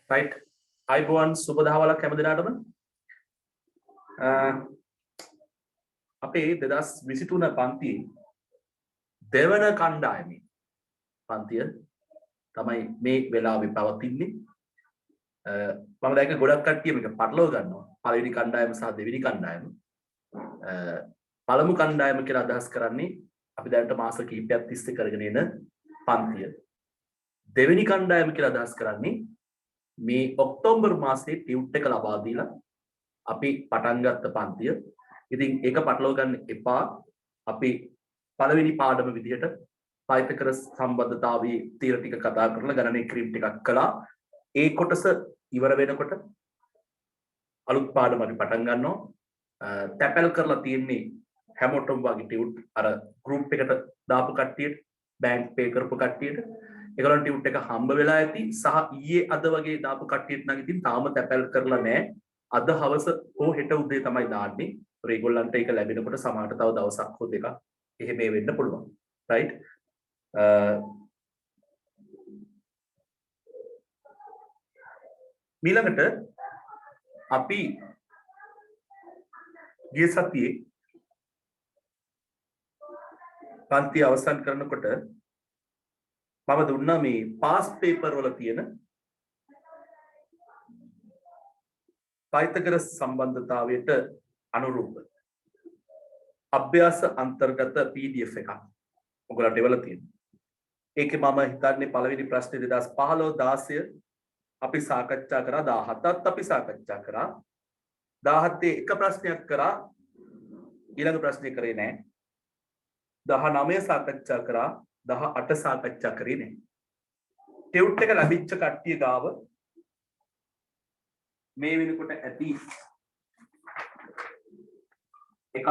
right අයිබෝන් සුබ දහවලක් හැම දිනාටම අපේ 2023 පන්තියේ දෙවන කණ්ඩායමේ පන්තිය තමයි මේ වෙලාවේ පවතින්නේ මම දැක්ක ගොඩක් කට්ටිය මේක පටලව ගන්නවා පළවෙනි කණ්ඩායම සහ දෙවෙනි කණ්ඩායම පළමු කණ්ඩායම කියලා අදහස් කරන්නේ අපි දැනට මාස කිහිපයක් තිස්සේ කරගෙන එන පන්තිය දෙවෙනි කණ්ඩායම කියලා අදහස් කරන්නේ මේ ඔක්තෝබර් මාසයේ ටියුට් එක ලබා දීලා අපි පටන් ගත්ත පන්තිය. ඉතින් ඒක පටලව ගන්න එපා. අපි පළවෙනි පාඩම විදිහට පයිතගොරස් සම්බන්ධතාවයේ තීර ටික කතා කරලා ගණනය කිරීම ටිකක් කළා. ඒ කොටස ඉවර වෙනකොට අලුත් පාඩම අපි පටන් ගන්නවා. ටැපල් කරලා තියෙන්නේ හැමෝටම වගේ ටියුට් අර ගෲප් එකට දාපු කට්ටියට බැංක් පේ කරපු කට්ටියට ඒගොල්ලන් ටියුට් එක හම්බ වෙලා ඇති සහ ඊයේ අද වගේ දාපු කට්ටියට නම් ඉතින් තාම ටැපල් කරලා නැහැ. අද හවස හෝ හෙට උදේ තමයි දාන්නේ. ඒගොල්ලන්ට ඒක ලැබෙනකොට සමහරට තව දවසක් හෝ දෙකක් එහෙම වෙන්න පුළුවන්. right? ඊළඟට අපි ගිය සතියේ පන්ති අවසන් කරනකොට මම දුන්නා මේ පාස් පේපර් වල තියෙන පයිතගොරස් සම්බන්ධතාවයට අනුරූප අභ්‍යාස අන්තර්ගත PDF එකක් ඔයගොල්ලන්ට එවලා තියෙනවා. ඒකේ මම හිතන්නේ පළවෙනි ප්‍රශ්නේ 2015 16 අපි සාකච්ඡා කරා 17ත් අපි සාකච්ඡා කරා 17 එක ප්‍රශ්නයක් කරා ඊළඟ ප්‍රශ්නේ කරේ නැහැ. 19 සාකච්ඡා කරා 18 සාකච්ඡා කරේ නැහැ. ටියුට් එක ලැබිච්ච කට්ටිය ගාව මේ වෙනකොට ඇති එකක්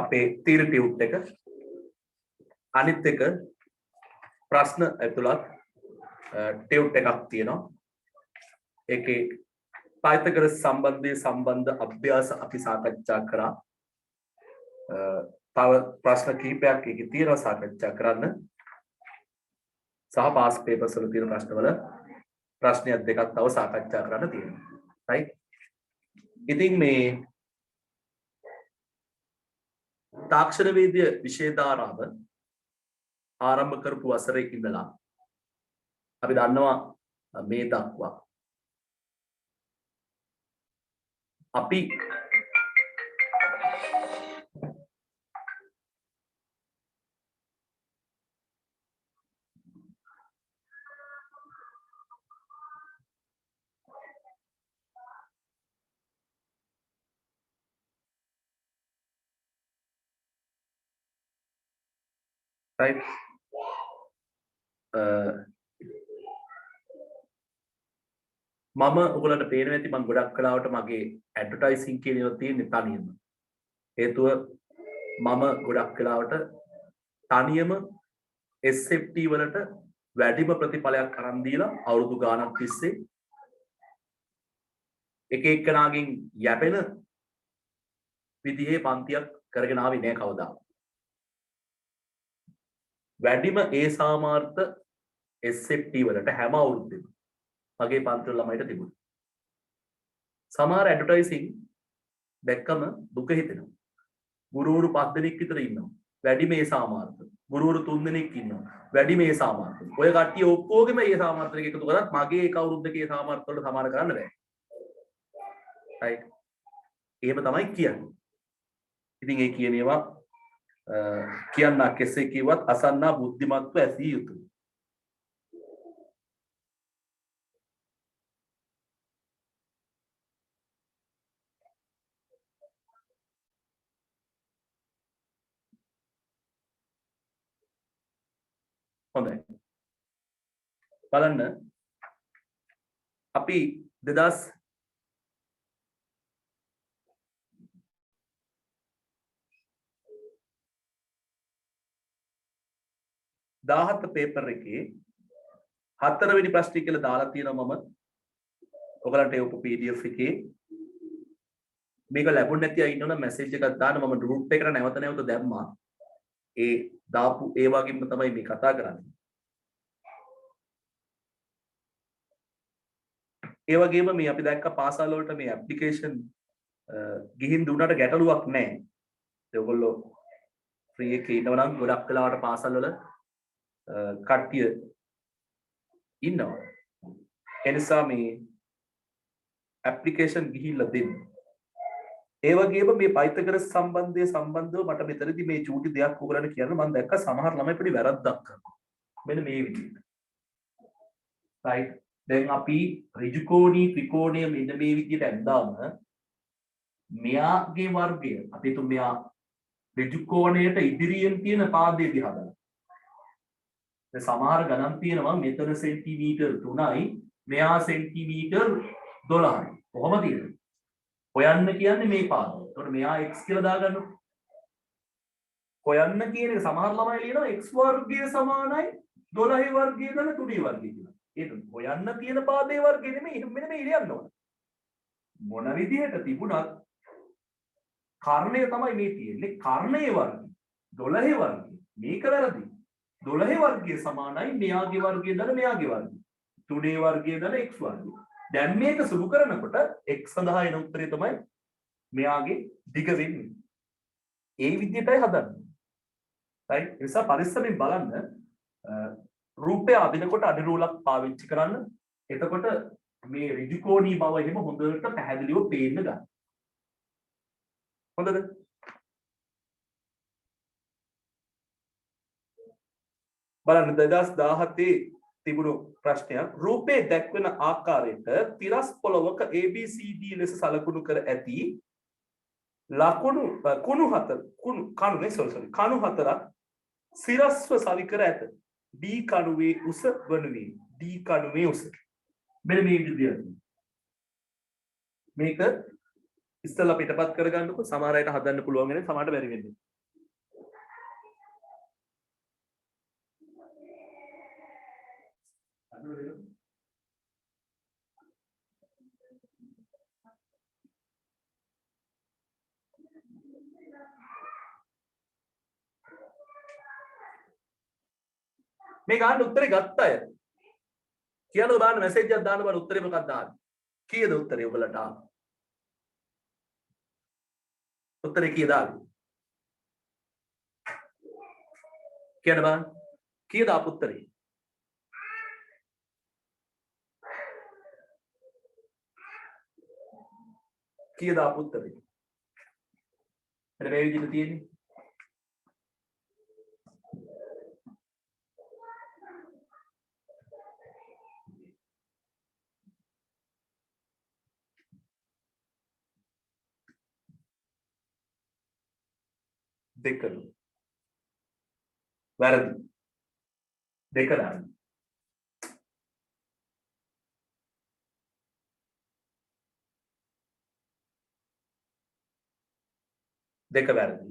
අපේ තීර ටියුට් එක අනිත් එක ප්‍රශ්න ඇතුළත් ටියුට් එකක් තියෙනවා. ඒකේ පයිතගොරස් සම්බන්ධයේ සම්බන්ධ අභ්‍යාස අපි සාකච්ඡා කරා. තව ප්‍රශ්න කිහිපයක් ඒකේ තියෙනවා සාකච්ඡා කරන්න. සහ පාස් පේපර්ස් වල තියෙන ප්‍රශ්නවල ප්‍රශ්නයක් දෙකක් තව සාකච්ඡා කරන්න තියෙනවා. right? ඉතින් මේ තාක්ෂණ වේද්‍ය විෂය ධාරාව ආරම්භ කරපු වසරේ ඉඳලා අපි දන්නවා මේ දක්වා අපි right මම ඔයගලන්ට පේනවා ඇති මම ගොඩක් කලාවට මගේ ඇඩ්වර්ටයිසින් කියන ඒවා තියෙන්නේ තනියම. හේතුව මම ගොඩක් කලාවට තනියම SFT වලට වැඩිම ප්‍රතිඵලයක් අරන් දීලා අවුරුදු ගාණක් තිස්සේ එක එක්කනාගෙන් යැපෙන විදිහේ පන්තියක් කරගෙන ආවේ නෑ කවදාවත්. වැඩිම ඒ සාමාර්ථ SFT වලට හැම අවුරුද්දෙම මගේ පන්තිවල ළමයිට තිබුණා. සමහර ඇඩ්වර්ටයිසින් දැක්කම දුක හිතෙනවා. ගුරුවරු 5 දෙනෙක් විතර ඉන්නවා. වැඩි මේ සාමාර්ථ. ගුරුවරු 3 දෙනෙක් ඉන්නවා. වැඩි මේ සාමාර්ථ. ඔය කට්ටිය ඔක්කොගෙම මේ සාමාර්ථ දෙක එකතු කරත් මගේ එක අවුරුද්දකේ සාමාර්ථ වලට සමාන කරන්න බෑ. right? එහෙම තමයි කියන්නේ. ඉතින් ඒ කියන ඒවා කියන්න කෙසේ කිව්වත් අසන්නා බුද්ධිමත්ව ඇසිය යුතුයි. හොඳයි. බලන්න අපි 2017 පේපර් එකේ 4 වෙනි ප්‍රශ්නේ කියලා දාලා තියෙනවා මම. ඔයගලන්ට ඒ උප PDF එකේ මේක ලැබුණ නැති අය ඉන්නවනම් මැසේජ් එකක් දාන්න මම group එකට නැවත නැවත දැම්මා. ඒ දාපු ඒ වගේම තමයි මේ කතා කරන්නේ. ඒ වගේම මේ අපි දැක්ක පාසල් වලට මේ ඇප්ලිකේෂන් ගිහින් දුන්නට ගැටලුවක් නැහැ. ඒගොල්ලෝ ෆ්‍රී එකේ ඉන්නවා නම් ගොඩක් වෙලාවට පාසල් වල කට්ටිය ඉන්නවා. ඒ නිසා මේ ඇප්ලිකේෂන් ගිහිල්ලා දෙන්න. ඒ වගේම මේ පයිතගරස් සම්බන්ධව මට මෙතනදී මේ චූටි දෙයක් ඔයගලන්ට කියන්න මම දැක්ක සමහර ළමයි පොඩි වැරද්දක් කරනවා. මෙන්න මේ විදිහට. right දැන් අපි ඍජුකෝණී ත්‍රිකෝණීය මෙන්න මේ විදිහට ඇඳාම මෙයාගේ වර්ගය අපි හිතමු මෙයා ඍජුකෝණයට ඉදිරියෙන් තියෙන පාදයේ දිහා බලන්න. දැන් සමහර ගණන් තියෙනවා මෙතන සෙන්ටිමීටර් 3යි මෙයා සෙන්ටිමීටර් 12යි. කොහොමද තියෙන්නේ? හොයන්න කියන්නේ මේ පාදය. එතකොට මෙයා x කියලා දාගන්නකො. හොයන්න කියන එක සමහර ළමයි ලියනවා x වර්ගය සමානයි 12 වර්ගය දල 3 වර්ගය කියලා. ඒක හොයන්න තියෙන පාදයේ වර්ගය නෙමෙයි මෙන්න මේ ලියන්න ඕන. මොන විදිහට තිබුණත් කර්ණය තමයි මේ තියෙන්නේ. කර්ණයේ වර්ගය 12 වර්ගය. මේක වැරදි. 12 වර්ගය සමානයි මෙයාගේ වර්ගය දල මෙයාගේ වර්ගය. 3 වර්ගය දල x වර්ගය. දැන් මේක සුළු කරනකොට x සඳහා එන උත්තරය තමයි මෙයාගේ දිග වෙන්නේ. ඒ විදිහටයි හදන්නේ. right ඒ නිසා පරිස්සමෙන් බලන්න රූපය අදිනකොට අඩි රූලක් පාවිච්චි කරන්න. එතකොට මේ ඍජුකෝණී බව එහෙම හොඳට පැහැදිලිව පේන්න ගන්න. හොඳද? බලන්න 2017 තිබුණු ප්‍රශ්නයක් රූපේ දැක්වෙන ආකාරයට තිරස් පොළවක ABCD ලෙස සලකුණු කර ඇති කණු හතරක් සිරස්ව සවි කර ඇත. D කණුවේ උස වනුයේ D කණුවේ උස. මෙන්න මේ විදිහට. මේක ඉස්සෙල්ලා පිටපත් කරගන්නකො සමහර අයට හදන්න පුළුවන් වෙන්නේ සමහරට බැරි වෙන්නේ. මේ ගන්න උත්තරේ ගත්ත අය කියනවා බලන්න මැසේජ් එකක් දාන්න බලන්න උත්තරේ මොකක්ද දාන්නේ කීයද උත්තරේ ඔයගලට ආවේ උත්තරේ කීයද ආවේ කියන්න බලන්න කීයද ආපු උත්තරේ කීයද ආපු උත්තරේ මෙන්න මේ විදිහට තියෙන්නේ දෙකලු වැරදි දෙක දාන්න දෙක වැරදි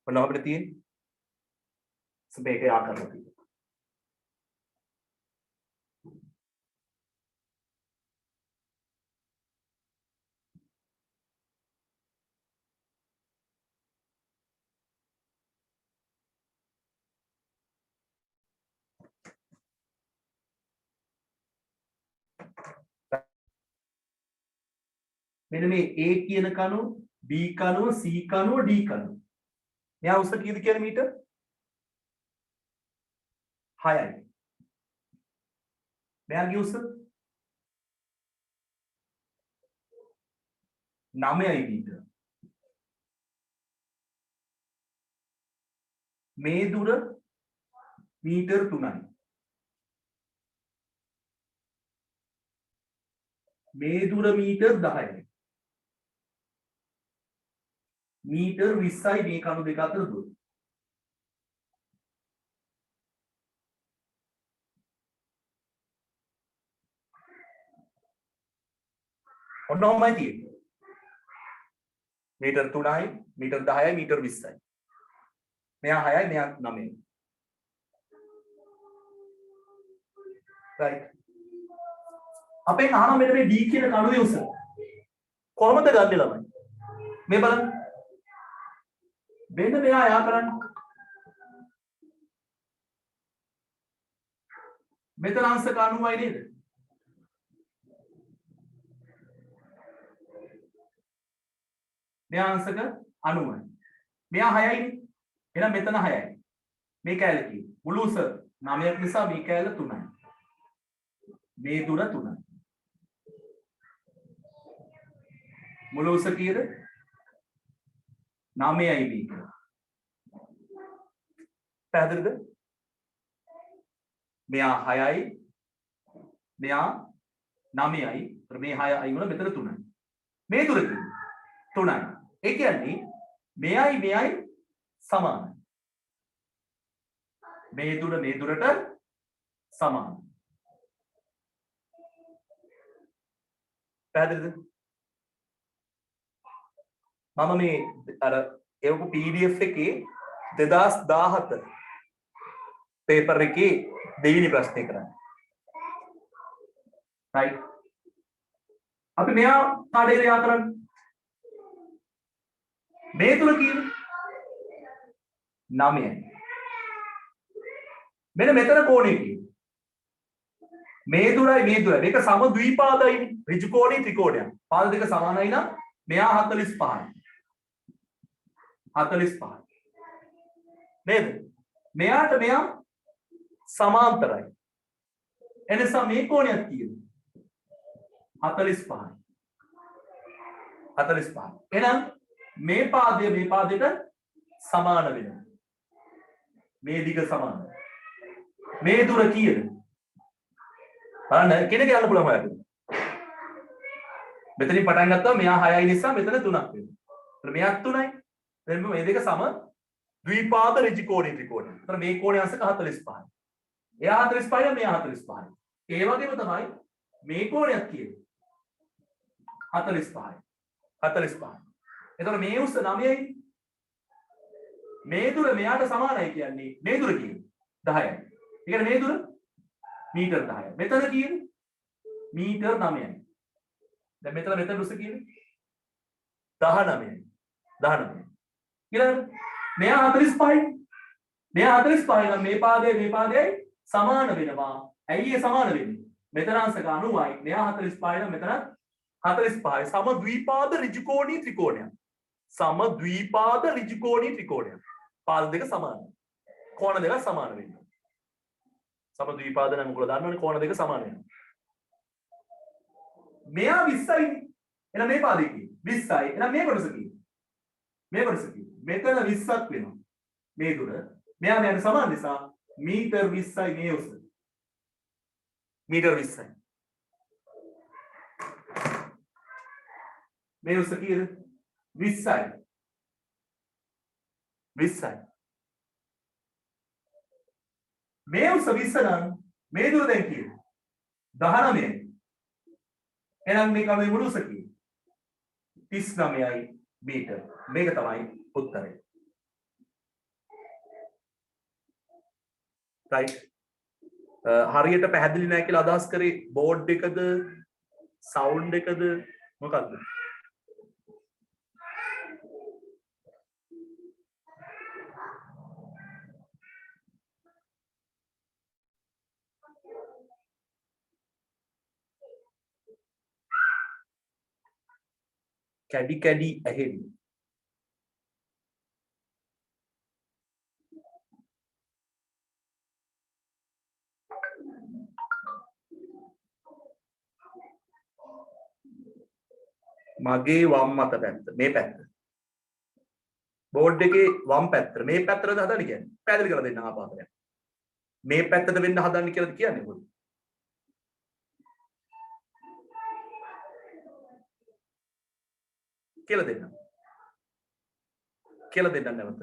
ඔන්න අපිට තියෙන්නේ මේක යා කරලා තියෙනවා මෙන්න මේ A කියන කණුව B කණුව C කණුව D කණුව මෙයා උස කීයද කියලා මීටර් 6යි මෙයාගේ උස 9යි මීටර් මේ දුර මීටර් 3යි. මේ දුර මීටර් 10යි. මීටර් 20යි මේ කණු දෙක අතර දුර. ඔන්න ඔහොමයි තියෙන්නේ. මීටර් 3යි, මීටර් 10යි, මීටර් 20යි. මෙයා 6යි, මෙයා 9යි. right. අපෙන් අහනවා මෙන්න මේ D කියන කණුවේ උස. කොහොමද ගන්නෙ ළමයි? මේ බලන්න. මෙන්න මෙයා යා කරන්නේ. මෙතන අංශක 90යි නේද? මෙයා අංශක 90යි. මෙයා 6යි. එහෙනම් මෙතන 6යි. මේ කැලේ තියෙන්නේ. මුළු උස 9ක් නිසා මේ කැලේ 3යි. මේ දුර 3යි. මුළු උස කීයද? 9යි මේක. පැහැදිලිද? මෙයා 6යි. මෙයා 9යි. මේ 6යි වල මෙතන 3යි. මේ දුර කීයද? 3යි. ඒ කියන්නේ මෙයයි සමානයි. මේ දුර මේ දුරට සමානයි. පැහැදිලිද? මම මේ අර එවපු PDF එකේ 2017 පේපර් එකේ දෙවෙනි ප්‍රශ්නේ කරන්නේ. right. අපි මෙයා කාඩේ යා කරන්නේ. මේ තුල කීයද? 9යි. මෙන්න මෙතන කෝණය කීයද? මේ දුරයි මේ දුරයි. මේක සම ද්විපාදයිනේ. ඍජු කෝණී ත්‍රිකෝණයක්. පාද දෙක සමානයි නම් මෙයා 45යි. 45යි. නේද? මෙයාට මෙයා සමාන්තරයි. එනිසා මේ කෝණයක් කීයද? 45යි. 45යි. එහෙනම් මේ පාදය මේ පාදයට සමාන වෙනවා. මේ දිග සමාන. මේ දුර කීයද? බලන්න කෙනෙක් යන්න පුළුවන් ඔයාලට. මෙතනින් පටන් ගත්තාම මෙයා 6යි නිසා මෙතන 3ක් වෙනවා. එතන මෙයාත් 3යි. එතන මේ දෙක සම ද්විපාද ඍජු කෝණී ත්‍රිකෝණය. එතන මේ කෝණය අංශක 45යි. එයා 45යි මෙයා 45යි. ඒ වගේම තමයි මේ කෝණයක් කීයද? 45යි. 45යි. එතකොට මේ උස 9යි. මේ දුර මෙයාට සමානයි කියන්නේ මේ දුර කීයද? 10යි. ඒ කියන්නේ මේ දුර මීටර් 10යි. මෙතන කීයද? මීටර් 9යි. දැන් මෙතන උස කීයද? 19යි. 19යි. ඊළඟ මෙයා 45යි. මෙයා 45යි නම් මේ පාදයයි සමාන වෙනවා. ඇයි ඒ සමාන වෙන්නේ? මෙතන අංශක 90යි. මෙයා 45යි නම් මෙතන 45යි. සම ද්විපාද ඍජු කෝණී ත්‍රිකෝණයක්. සම ද්විපාද ඍජු කෝණී ත්‍රිකෝණයක්. පාද දෙක සමානයි. කෝණ දෙක සමාන වෙනවා. සම ද්විපාද නම් උගල දන්නවනේ කෝණ දෙක සමාන වෙනවා. මෙයා 20යි. එහෙනම් මේ පාදේ කීයද? 20යි. එහෙනම් මේ කොටස කීයද? මේ කොටස කීයද? මෙතන 20ක් වෙනවා. මේ දුර. මෙයා මෙයාට සමාන නිසා මීටර් 20යි මේ උස. මීටර් 20යි. මේ උස කීයද? 20යි. 20යි. මේ උස 20 නම් මේ දුර දැන් කීයද? 19යි. එහෙනම් මේ කණුවේ මුළු උස කීයද? 39යි මීටර්. මේක තමයි උත්තරය. right. හරියට පැහැදිලි නැහැ කියලා අදහස් කරේ බෝඩ් එකද සවුන්ඩ් එකද මොකක්ද? කැඩි කැඩි ඇහෙන්නේ. මගේ වම් අත පැත්ත මේ පැත්ත. බෝඩ් එකේ වම් පැත්තට මේ පැත්තටද හදන්න කියන්නේ. පැහැදිලි කරලා දෙන්න ආපාතයක්. මේ පැත්තට වෙන්න හදන්න කියලාද කියන්නේ මොකද? කියලා දෙන්න. කියලා දෙන්න නැවත.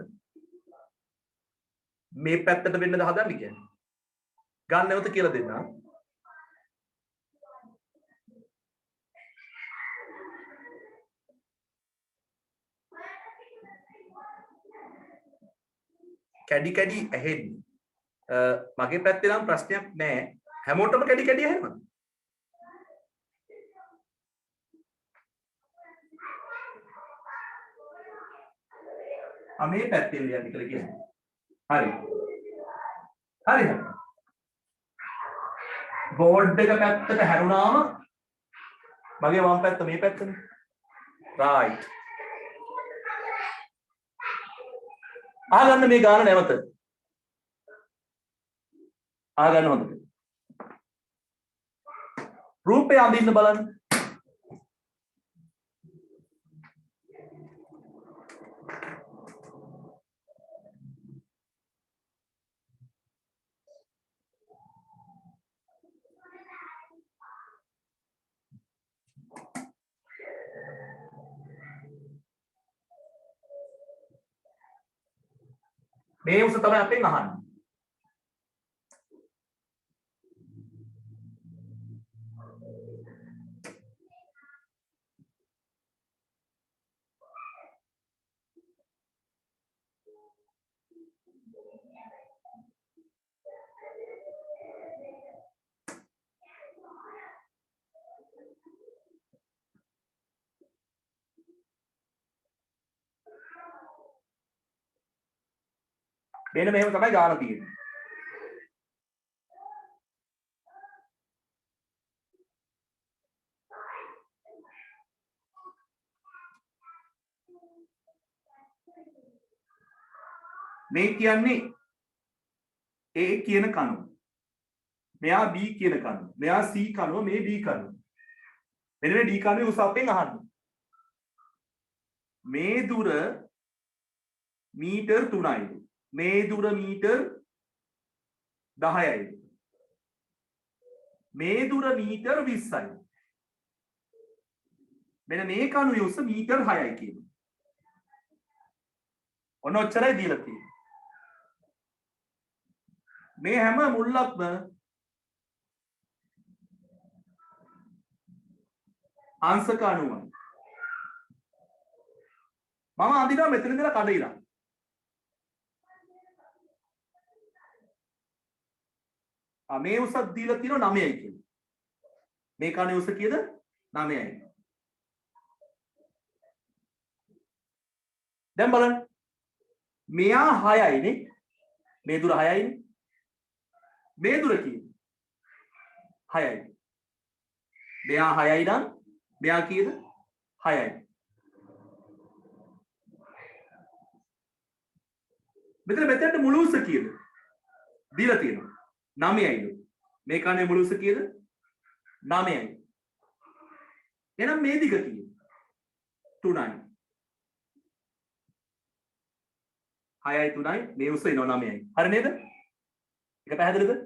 මේ පැත්තට වෙන්නද හදන්න කියන්නේ. ගන්න නැවත කියලා දෙන්න. කැඩි කැඩි ඇහෙන්නේ. මගේ පැත්තේ නම් ප්‍රශ්නයක් නැහැ. හැමෝටම කැඩි කැඩි ඇහෙනවා. මේ පැත්තෙන් ලියන්න කියලා කියන්නේ. හරි. හරි. බෝඩ් එක පැත්තට හැරුණාම මගේ වම් පැත්ත මේ පැත්තනේ. right. ආගන්න මේ ගාන නැවත. ආගන්න හොඳට. රූපය අඳින්න බලන්න. මේ උස තමයි අපෙන් අහන්නේ. මෙන්න මෙහෙම තමයි ගාන තියෙන්නේ. මේ කියන්නේ A කියන කණුව. මෙයා B කියන කණුව. මෙයා C කණුව, මේ D කණුව. මෙන්න මේ D කණුවේ උස අපෙන් අහන්නේ. මේ දුර මීටර් 3යි. මේ දුර මීටර් 10යි. මේ දුර මීටර් 20යි. මෙන්න මේ කණුවේ උස මීටර් 6යි කියනවා. ඔන්න ඔච්චරයි දීලා තියෙන්නේ. මේ හැම මුල්ලක්ම අංශක අණුවයි. මම අඳිනවා මෙතන ඉඳලා කඩ ඉරක්. මේ උසක් දීලා තියෙනවා 9යි කියලා. මේ කණේ උස කීයද? 9යි. දැන් බලන්න. මෙයා 6යි නේ. මේ දුර 6යි නේ. මේ දුර කීයද? 6යි. මෙයා 6යි නම් මෙයා කීයද? 6යි. මෙතනට මුළු උස කීයද? දීලා තියෙනවා. 9යිලු. මේ කණේ මුළු උස කීයද? 9යි. එහෙනම් මේ දිග කීයද? 3යි. 6යි 3යි මේ උස එනවා 9යි. හරි නේද? ඒක පැහැදිලිද?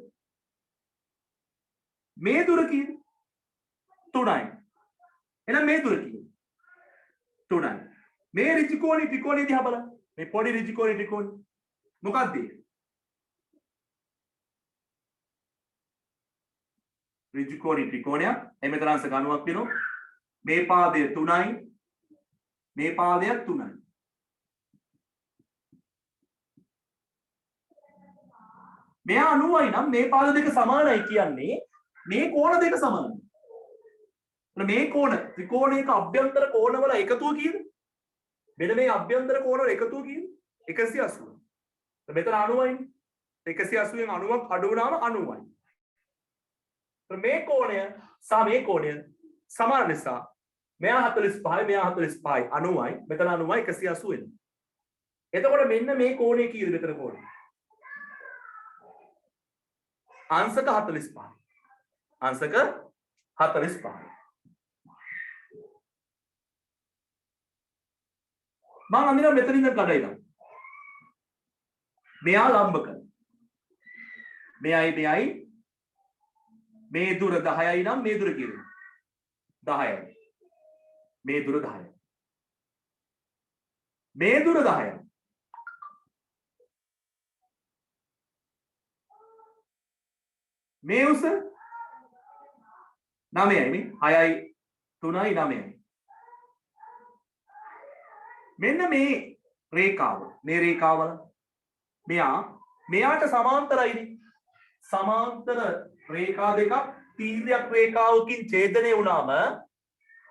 මේ දුර කීයද? 3යි. එහෙනම් මේ දුර කීයද? 3යි. මේ ඍජුකෝණී ත්‍රිකෝණී දිහා බලන්න. මේ පොඩි ඍජුකෝණී ත්‍රිකෝණී මොකක්ද? ඍජුකෝණී ත්‍රිකෝණයක්. එමෙතන අංශක 90ක් වෙනවා. මේ පාදය 3යි. මේ පාදයක් 3යි. මෙයා 90යි නම් මේ පාද දෙක සමානයි කියන්නේ මේ කෝණ දෙක සමානයි. මේ කෝණ ත්‍රිකෝණයක අභ්‍යන්තර කෝණවල එකතුව කීයද? මෙන්න මේ අභ්‍යන්තර කෝණවල එකතුව කීයද? 180. මෙතන 90යි. 180න් 90ක් අඩු වුණාම 90යි. මේ කෝණය සහ මේ කෝණය සමාන නිසා මෙයා 45යි මෙයා 45යි 90යි මෙතන 90යි 180 වෙනවා. එතකොට මෙන්න මේ කෝණය කීයද මෙතන කෝණය? අංශක 45. අංශක 45. මම අඳිනවා මෙතනින් ඉඳන් කඩ ඉඳන්. මෙයා ලම්බ කරන. මෙයයි මේ දුර 10යි නම් මේ දුර කීයද? 10යි. මේ දුර 10යි. මේ දුර 10යි. මේ උස 9යි නේ. 6යි 3යි 9යි. මෙන්න මේ රේඛාව. මේ රේඛාවල මෙයාට සමාන්තරයිනේ. සමාන්තර රේඛා දෙකක් තීර්යක් රේඛාවකින් ඡේදනය වුණාම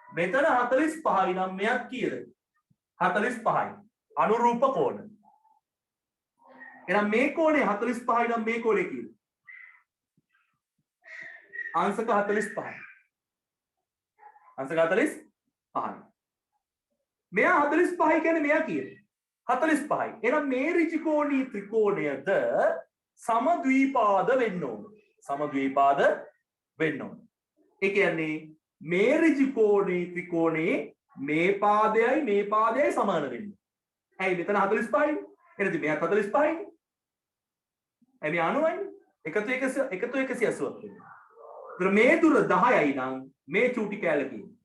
මෙතන 45යි නම් මෙයක් කීයද? 45යි. අනුරූප කෝණ. එහෙනම් මේ කෝණය 45යි නම් මේ කෝණය කීයද? අංශක 45යි. අංශක 45යි. මෙයා 45යි කියන්නේ මෙයා කීයද? 45යි. එහෙනම් මේ ඍජුකෝණී ත්‍රිකෝණයද සමද්විපාද වෙන්න ඕන. සමද්විපාද වෙන්න ඕන. ඒ කියන්නේ මේ ඍජුකෝණී ත්‍රිකෝණේ මේ පාදයයි මේ පාදයයි සමාන වෙන්න. ඇයි මෙතන 45යි? එහෙනම් මෙයාත් 45යි. ඇයි මේ 90යි? එකතු 180ක් වෙනවා. ඒතර මේ දුර 10යි නම් මේ චූටි කෑල්ල කියන්නේ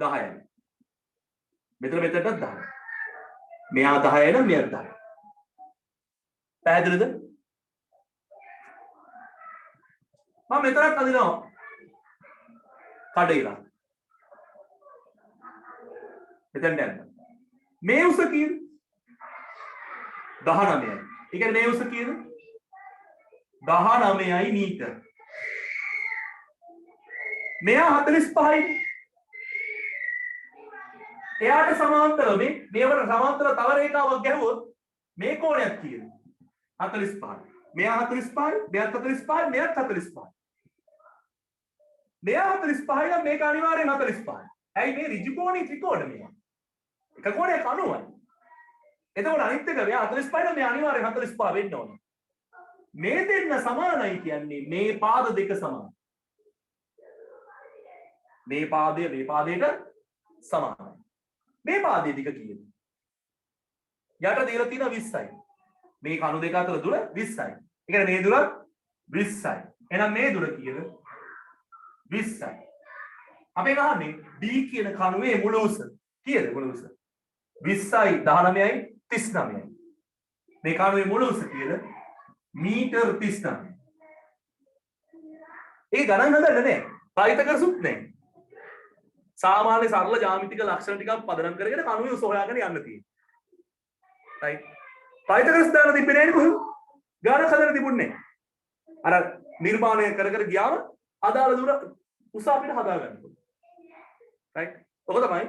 10යි. මෙතනටත් 10යි. මෙයා 10යි නම් මෙයාත් 10යි. පැහැදිලිද? මම මෙතනක් අදිනවා කඩේලා. මෙතෙන්ට යන්න. මේ උස කීයද? 19යි. ඒ කියන්නේ මේ උස කීයද? 19යි මීටර. මෙයා 45යි. එයාට සමාන්තරව මේවට සමාන්තරව තව රේඛාවක් ගැහුවොත් මේ කෝණයක් කීයද? 45යි. මෙයා 45යි, මෙයාත් 45යි, මෙයාත් 45යි. මෙයා 45යි නම් මේක අනිවාර්යෙන් 45යි. ඇයි මේ ඍජුකෝණී ත්‍රිකෝණ මෙයා? එක කෝණයක් 90යි. එතකොට අනිත් එක මෙයා 45යි නම් මෙයා අනිවාර්යෙන් 45 වෙන්න ඕනේ. මේ දෙන්න සමානයි කියන්නේ මේ පාද දෙක සමානයි. මේ පාදය මේ පාදයට සමානයි. මේ පාදයේ දිග කීයද? යට දීලා තියෙන 20යි. මේ කණු දෙක අතර දුර 20යි. ඒ කියන්නේ මේ දුර 20යි. එහෙනම් මේ දුර කීයද? 20යි. අපෙන් අහන්නේ D කියන කණුවේ මුල උස කීයද? මුල උස 20යි 19යි 39යි. මේ කණුවේ මුල උස කීයද? මීටර් 39. ඒ ගණන් හදන්න නෑ. කායිත කරසුත් නෑ. සාමාන්‍ය සරල ජ්‍යාමිතික ලක්ෂණ ටිකක් පදනම් කරගෙන කණුවේ උස හොයාගෙන යන්න තියෙනවා. right. කායිත කරස් දාලා තිබ්බේ නෑනේ කොහොමද? ගානක් හදන්න තිබුණේ නෑ. අර නිර්මාණය කර කර ගියාම අදාළ දුර උස අපිට හදා ගන්න පුළුවන්. right. ඔක තමයි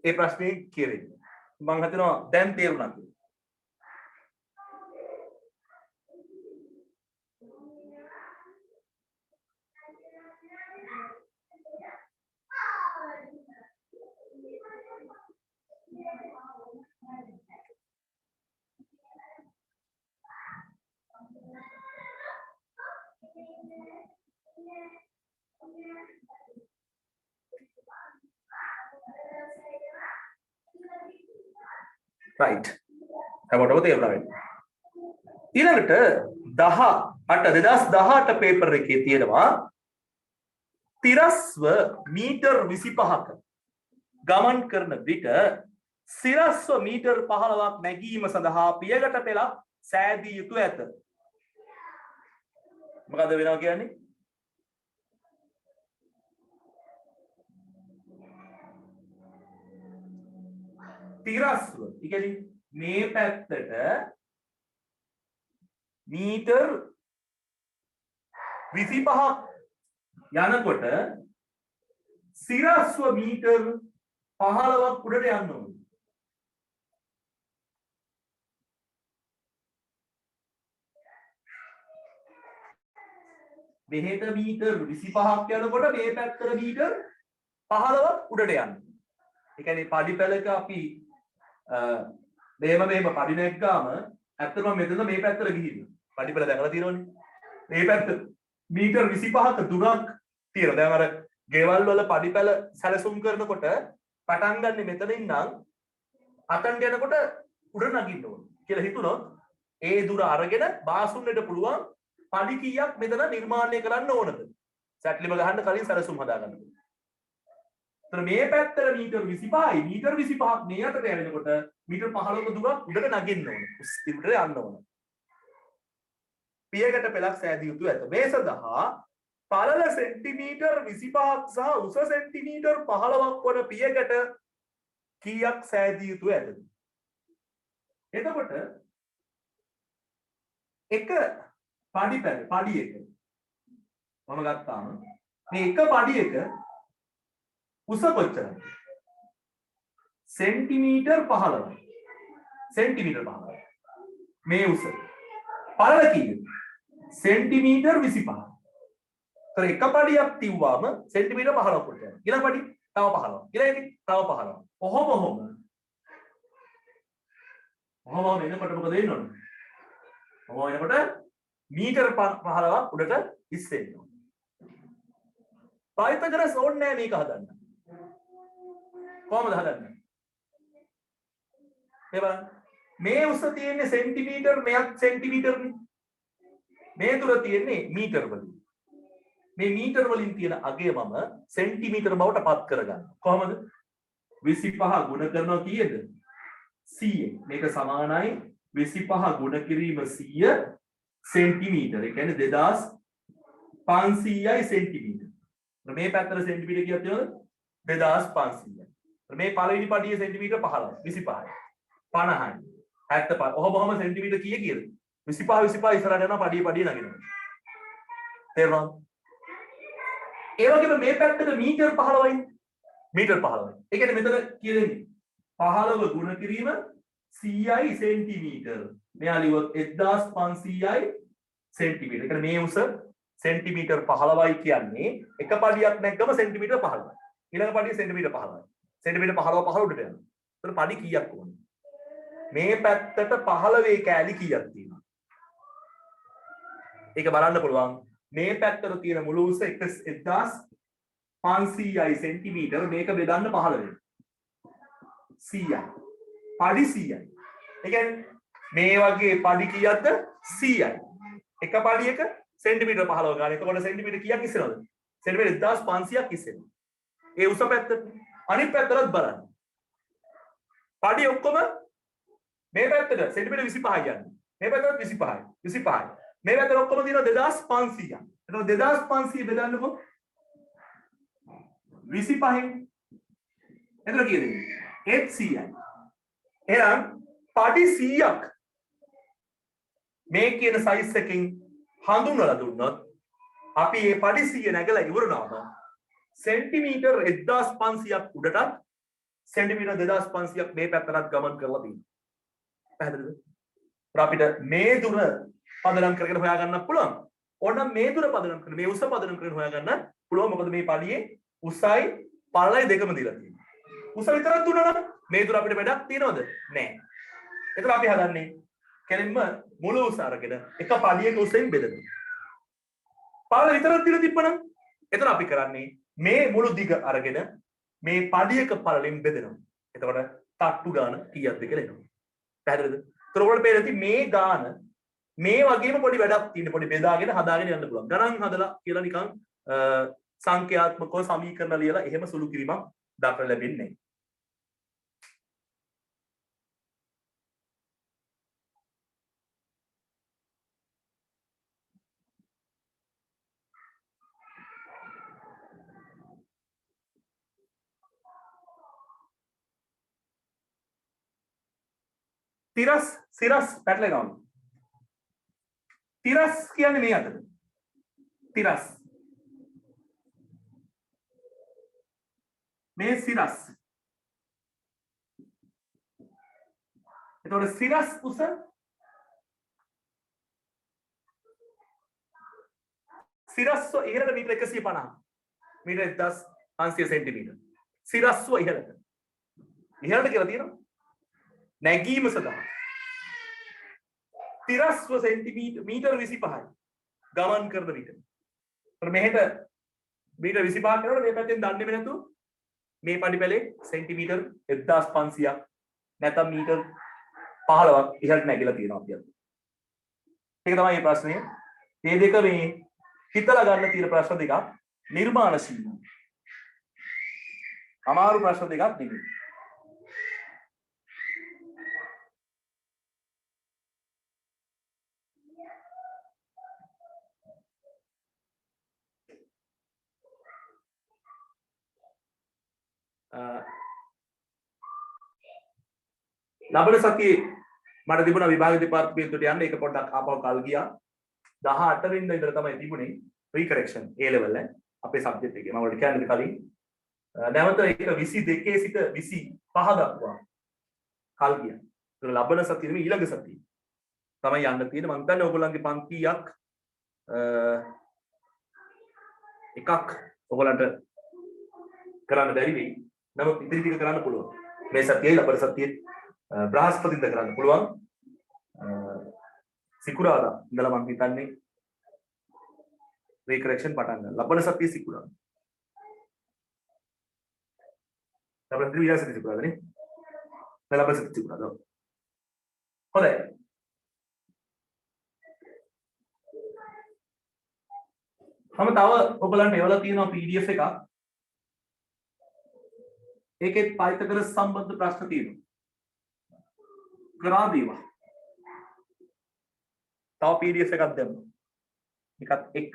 ඒ ප්‍රශ්නේ කියවෙන්නේ. මම හිතනවා දැන් තේරුණා කියලා. right. හැමෝටම තේරුණා වෙන්නේ. ඊළඟට 2018 පේපර් එකේ තියෙනවා තිරස්ව මීටර් 25ක ගමන් කරන විට සිරස්ව මීටර් 15ක් නැගීම සඳහා පියගට පෙළක් සෑදී යුතු ඇත. මොකද වෙනවා කියන්නේ? තිරස්ව කියන්නේ මේ පැත්තට මීටර් 25ක් යනකොට සිරස්ව මීටර් 15ක් උඩට යන්න ඕනේ. මෙහෙට මීටර් 25ක් යනකොට මේ පැත්තට මීටර් 15ක් උඩට යන්න. ඒ කියන්නේ පඩි පැලක අපි මෙහෙම පඩි නැග්ගාම ඇත්තටම මෙතන මේ පැත්තට ගිහින් පඩි පැල දැකලා තියෙනවනේ. මේ පැත්ත මීටර් 25ක දුරක් තියෙනවා. දැන් අර ගෙවල් වල පඩි පැල සැලසුම් කරනකොට පටන් ගන්න මෙතන ඉඳන් අතන්ට යනකොට උඩ නගින්න ඕන කියලා හිතුනොත් ඒ දුර අරගෙන බාසුන්නට පුළුවන් පඩි කීයක් මෙතන නිර්මාණය කරන්න ඕනද? සැට්ලිම ගහන්න කලින් සැලසුම් හදා ගන්න ඕන. එතන මේ පැත්තට මීටර් 25යි. මීටර් 25ක් මේ අතට යනකොට මීටර් 15ක දුරක් උඩට නගින්න ඕන. උඩට යන්න ඕන. පියකට පෙලක් සෑදිය යුතු ඇත. මේ සඳහා පළල සෙන්ටිමීටර් 25ක් සහ උස සෙන්ටිමීටර් 15ක් වන පියකට කීයක් සෑදිය යුතු ඇතද? එතකොට එක පඩි එක මම ගත්තාම මේ එක පඩි එක උස කොච්චරද? සෙන්ටිමීටර් 15යි. සෙන්ටිමීටර් 15යි. මේ උස. පළල කීයද? සෙන්ටිමීටර් 25. तर එක පඩියක් තියුවාම සෙන්ටිමීටර් 15ක් කොට යනවා. ඊළඟ පඩි තව 15ක්. ඊළඟ තව 15ක්. ඔහොම එනකොට මොකද වෙන්නේ? ඔහොම එනකොට මීටර් 15ක් උඩට ඉස්සෙනවා. පායිතගරස් ඕනේ නැහැ මේක හදන්න. කොහොමද හදන්නේ? මේ උස තියෙන්නේ සෙන්ටිමීටර් මෙයක් සෙන්ටිමීටර්නේ. මේ දුර තියෙන්නේ මීටර් වලින්. මේ මීටර් වලින් තියෙන අගය මම සෙන්ටිමීටර් බවට පත් කරගන්න. කොහොමද? 25 ගුණ කරනවා කීයද? 100. මේක සමානයි 25 ගුණ කිරීම 100 සෙන්ටිමීටර්. ඒ කියන්නේ 2500යි සෙන්ටිමීටර්. මේ පැත්තට සෙන්ටිමීටර් කීයක් තියෙනවද? 2500යි. මේ පළවෙනි පඩියේ සෙන්ටිමීටර් 15යි 25යි 50යි 75. ඔහොම සෙන්ටිමීටර් කීය කියද? 25 ඉස්සරහට යනවා පඩිය නගිනවා. තේරුණාද? ඒ වගේම මේ පැත්තට මීටර් 15යි. මීටර් 15යි. ඒ කියන්නේ මෙතන කීයද එන්නේ? 15 ගුණ කිරීම 100යි සෙන්ටිමීටර්. මෙයා ලියුවොත් 1500යි සෙන්ටිමීටර්. ඒ කියන්නේ මේ උස සෙන්ටිමීටර් 15යි කියන්නේ එක පඩියක් නැග්ගම සෙන්ටිමීටර් 15යි. ඊළඟ පඩිය සෙන්ටිමීටර් 15යි. සෙන්ටිමීටර් 15 උඩට යනවා. එතකොට පඩි කීයක් ඕනේ? මේ පැත්තට 15 කෑලි කීයක් තියෙනවා? ඒක බලන්න පුළුවන්. මේ පැත්තට තියෙන මුළු උස 1500යි සෙන්ටිමීටර්. මේක බෙදන්න 15. 100යි. පඩි 100යි. ඒ කියන්නේ මේ වගේ පඩි කීයක්ද? 100යි. එක පඩියක සෙන්ටිමීටර් 15 ගන්න. එතකොට සෙන්ටිමීටර් කීයක් ඉස්සෙනවද? සෙන්ටිමීටර් 1500ක් ඉස්සෙනවා. ඒ උස පැත්තට අනිත් පැත්තටත් බලන්න. පඩි ඔක්කොම මේ පැත්තට සෙන්ටිමීටර් 25යි යන්නේ. මේ පැත්තට 25යි. 25යි. මේ පැත්තට ඔක්කොම තියෙනවා 2500ක්. එතකොට 2500 බෙදන්නකො 25න්. එතකොට කීයද? ඒත් 100යි. එහෙනම් පඩි 100ක් මේ කියන සයිස් එකකින් හඳුන්වලා දුන්නොත් අපි මේ පඩි 100 නැගලා ඉවරනවම සෙන්ටිමීටර් 1500ක් උඩටත් සෙන්ටිමීටර් 2500ක් මේ පැත්තටත් ගමන් කරලා තියෙනවා. පැහැදිලිද? අපිට මේ දුර පදනම් කරගෙන හොයා ගන්නත් පුළුවන්. ඕනනම් මේ දුර පදනම් කරගෙන මේ උස පදනම් කරගෙන හොයා ගන්න පුළුවන්. මොකද මේ පඩියේ උසයි පළලයි දෙකම දීලා තියෙනවා. උස විතරක් දුන්නා නම් මේ දුර අපිට වැඩක් තියනවද? නැහැ. ඒතර අපි හදන්නේ කෙලින්ම මුළු උස අරගෙන එක පඩියක උසෙන් බෙදනවා. පළල විතරක් දීලා තිබ්බනම් එතන අපි කරන්නේ මේ මුළු දිග අරගෙන මේ පඩියක පළලෙන් බෙදෙනවා. එතකොට තට්ටු ගාන කීයක්ද කියලා එනවා. පැහැදිලිද? ඒතර ඔයාලට පේනවා මේ ගාන මේ වගේම පොඩි වැඩක් තියෙන පොඩි බෙදාගෙන හදාගෙන යන්න පුළුවන්. ගණන් හදලා කියලා නිකන් සංඛ්‍යාත්මකව සමීකරණ ලියලා එහෙම සුළු කිරීමක් දක්වන්න ලැබෙන්නේ නැහැ. තිරස් සිරස් පැටලෙනවා. තිරස් කියන්නේ මේ අතට. තිරස්. මේ සිරස්. එතකොට සිරස් උස සිරස්ව ඉහළට මීටර 150. මීටර 1500 සෙන්ටිමීටර. සිරස්ව ඉහළට. ඉහළට කියලා තියෙනවා. නැගීම සඳහා තිරස්ව සෙන්ටිමීටර් මීටර් 25යි ගමන් කරන විට. මෙහෙට මීටර් 25ක් යනකොට මේ පැත්තෙන් දන්නේ නැතුව මේ පඩිපෙළේ සෙන්ටිමීටර් 1500ක් නැත්නම් මීටර් 15ක් ඉහළට නැගිලා තියෙනවා අපි අද. ඒක තමයි මේ ප්‍රශ්නය. මේ දෙක මේ හිතලා ගන්න තියෙන ප්‍රශ්න දෙකක් නිර්මාණශීලී. අමාරු ප්‍රශ්න දෙකක් නෙමෙයි. ලබන සතියේ මට තිබුණා විභාග දෙපාර්තමේන්තුවට යන්න. ඒක පොඩ්ඩක් ආපහු කල් ගියා. 18 වෙනිදා ඉඳලා තමයි තිබුණේ රීකරෙක්ෂන් A level එක අපේ සබ්ජෙක්ට් එකේ. මම ඔයාලට කියන්නේ කලින් නැවත ඒක 22 සිට 25 දක්වා කල් ගියා. ඒක ලබන සතියේ නෙමෙයි ඊළඟ සතියේ තමයි යන්න තියෙන්නේ. මම හිතන්නේ ඔයගොල්ලන්ගේ පන්තියක් එකක් ඔයගොල්ලන්ට කරන්න බැරි වෙයි. නමුත් ඉතිරි ටික කරන්න පුළුවන්. මේ සතියේ ලබන සතියේ බ්‍රහස්පතින්ද කරන්න පුළුවන්. සිකුරාදා ඉඳලා මම හිතන්නේ රීකරෙක්ෂන් පටන් ගන්න. ලබන සතියේ සිකුරාදා. ලබන සතියේ ඊළඟ සිකුරාදා නේ. ලබන සතියේ සිකුරාදා. හොඳයි. තව ඔයගලන්ට එවලා තියෙනවා PDF එකක්. ඒකෙත් පයිතගරස් සම්බන්ධ ප්‍රශ්න තියෙනවා. කරා දේවා. තව PDF එකක් දැම්මා. එකත් එක්ක.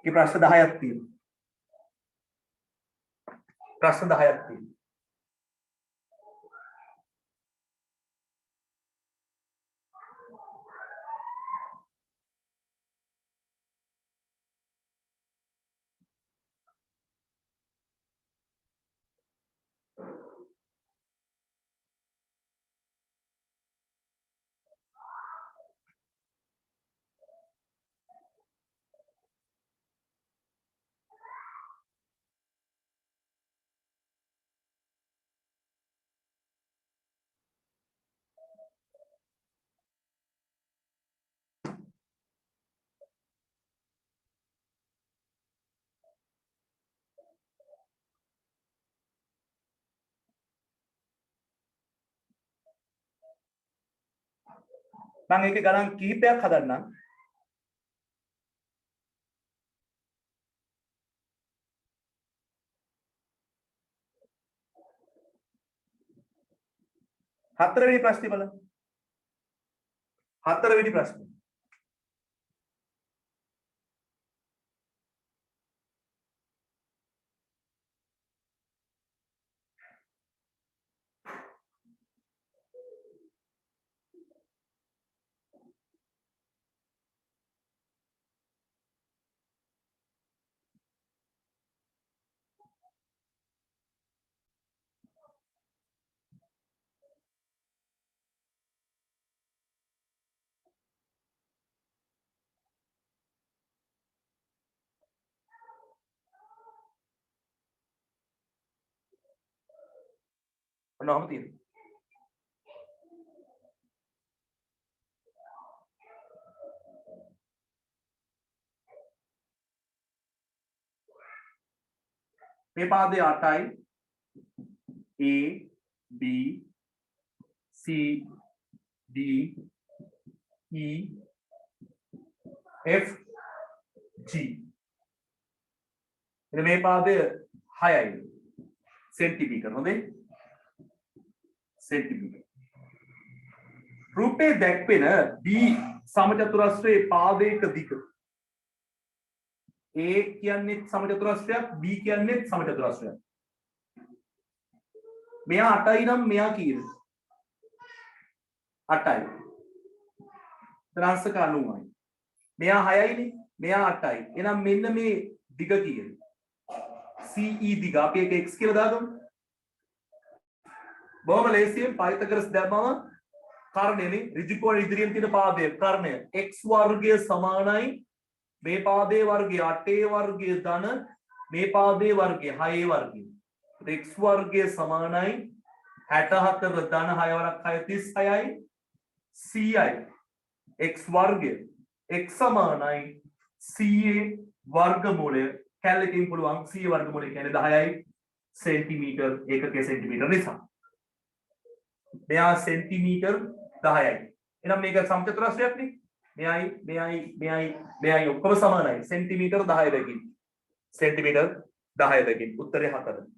මේ ප්‍රශ්න 10ක් තියෙනවා. ප්‍රශ්න 10ක් තියෙනවා. මම ඒකේ ගණන් කිහිපයක් හදන්නම්. හතරවෙනි ප්‍රශ්නේ බලන්න. හතරවෙනි ප්‍රශ්නේ. ඔන්නවම තියෙනවා. මේ පාදයේ 8යි A B C D E F G. එතන මේ පාදය 6යි සෙන්ටිමීටර. හොඳේ. සෙන්ටිමීටර. රූපේ දැක්වෙන B සමචතුරස්‍රයේ පාදයක දිග A කියන්නේ සමචතුරස්‍රයක්, B කියන්නේ සමචතුරස්‍රයක්. මෙයා 8යි නම් මෙයා කීයද? 8යි. ත්‍රාංශක 90යි. මෙයා 6යිනේ, මෙයා 8යි. එහෙනම් මෙන්න මේ දිග කීයද? CE දිග. අපි ඒක x කියලා දාගමු. බොහොම ලේසියෙන් පයිතගරස් දැම්මම කර්ණයනේ ඍජු කෝණ ඉදිරියෙන් තියෙන පාදය කර්ණය x වර්ගය සමානයි මේ පාදයේ වර්ගය 8 වර්ගය ධන මේ පාදයේ වර්ගය 6 වර්ගය. x වර්ගය සමානයි 64 ධන 6 වරක් 6 36යි CI x වර්ගය x සමානයි CA වර්ගමූලය කැලකින් පුළුවන් CA වර්ගමූලය කියන්නේ 10යි සෙන්ටිමීටර් ඒකකයේ සෙන්ටිමීටර් නිසා මෙයා සෙන්ටිමීටර් 10යි එහෙනම් මේක සමචතුරස්‍රයක් නේ මෙයයි ඔක්කොම සමානයි සෙන්ටිමීටර් 10කින් සෙන්ටිමීටර් 10කින් උත්තරය 4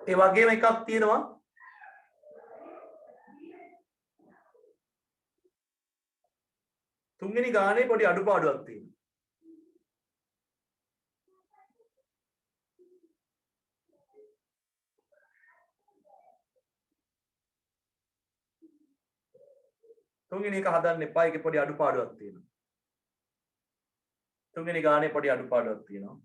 ඒ වගේම එකක් තියෙනවා තුන්වෙනි ගානේ පොඩි අඩුපාඩුවක් තියෙනවා තුන්වෙනි එක හදන්න එපා ඒකේ පොඩි අඩුපාඩුවක් තියෙනවා තුන්වෙනි ගානේ පොඩි අඩුපාඩුවක් තියෙනවා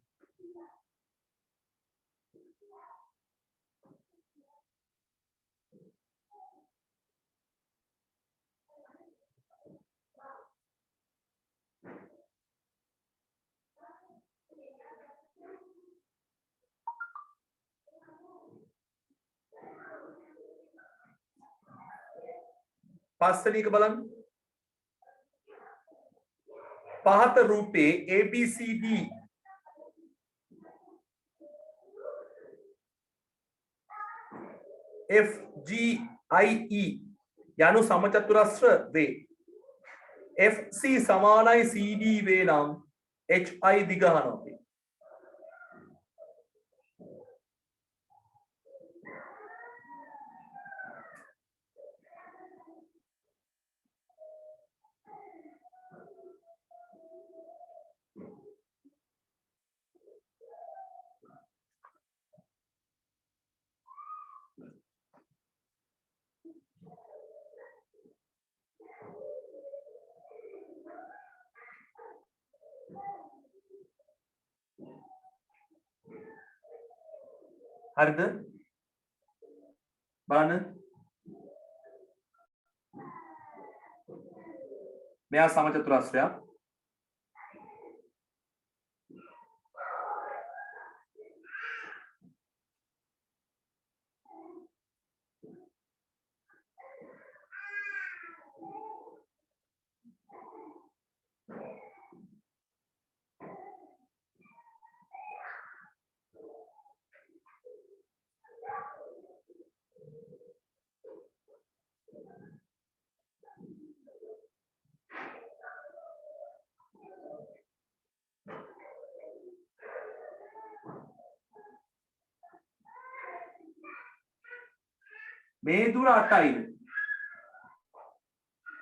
පස්වෙනි එක බලන්න පහත රූපේ ABCD FGIE යනු සමචතුරස්‍ර වේ FC සමානයි CD වේ නම් HI දිග අහනවා හරිද බලන්න මෙයා සමචතුරස්‍රයක් මේ දුර 8යිද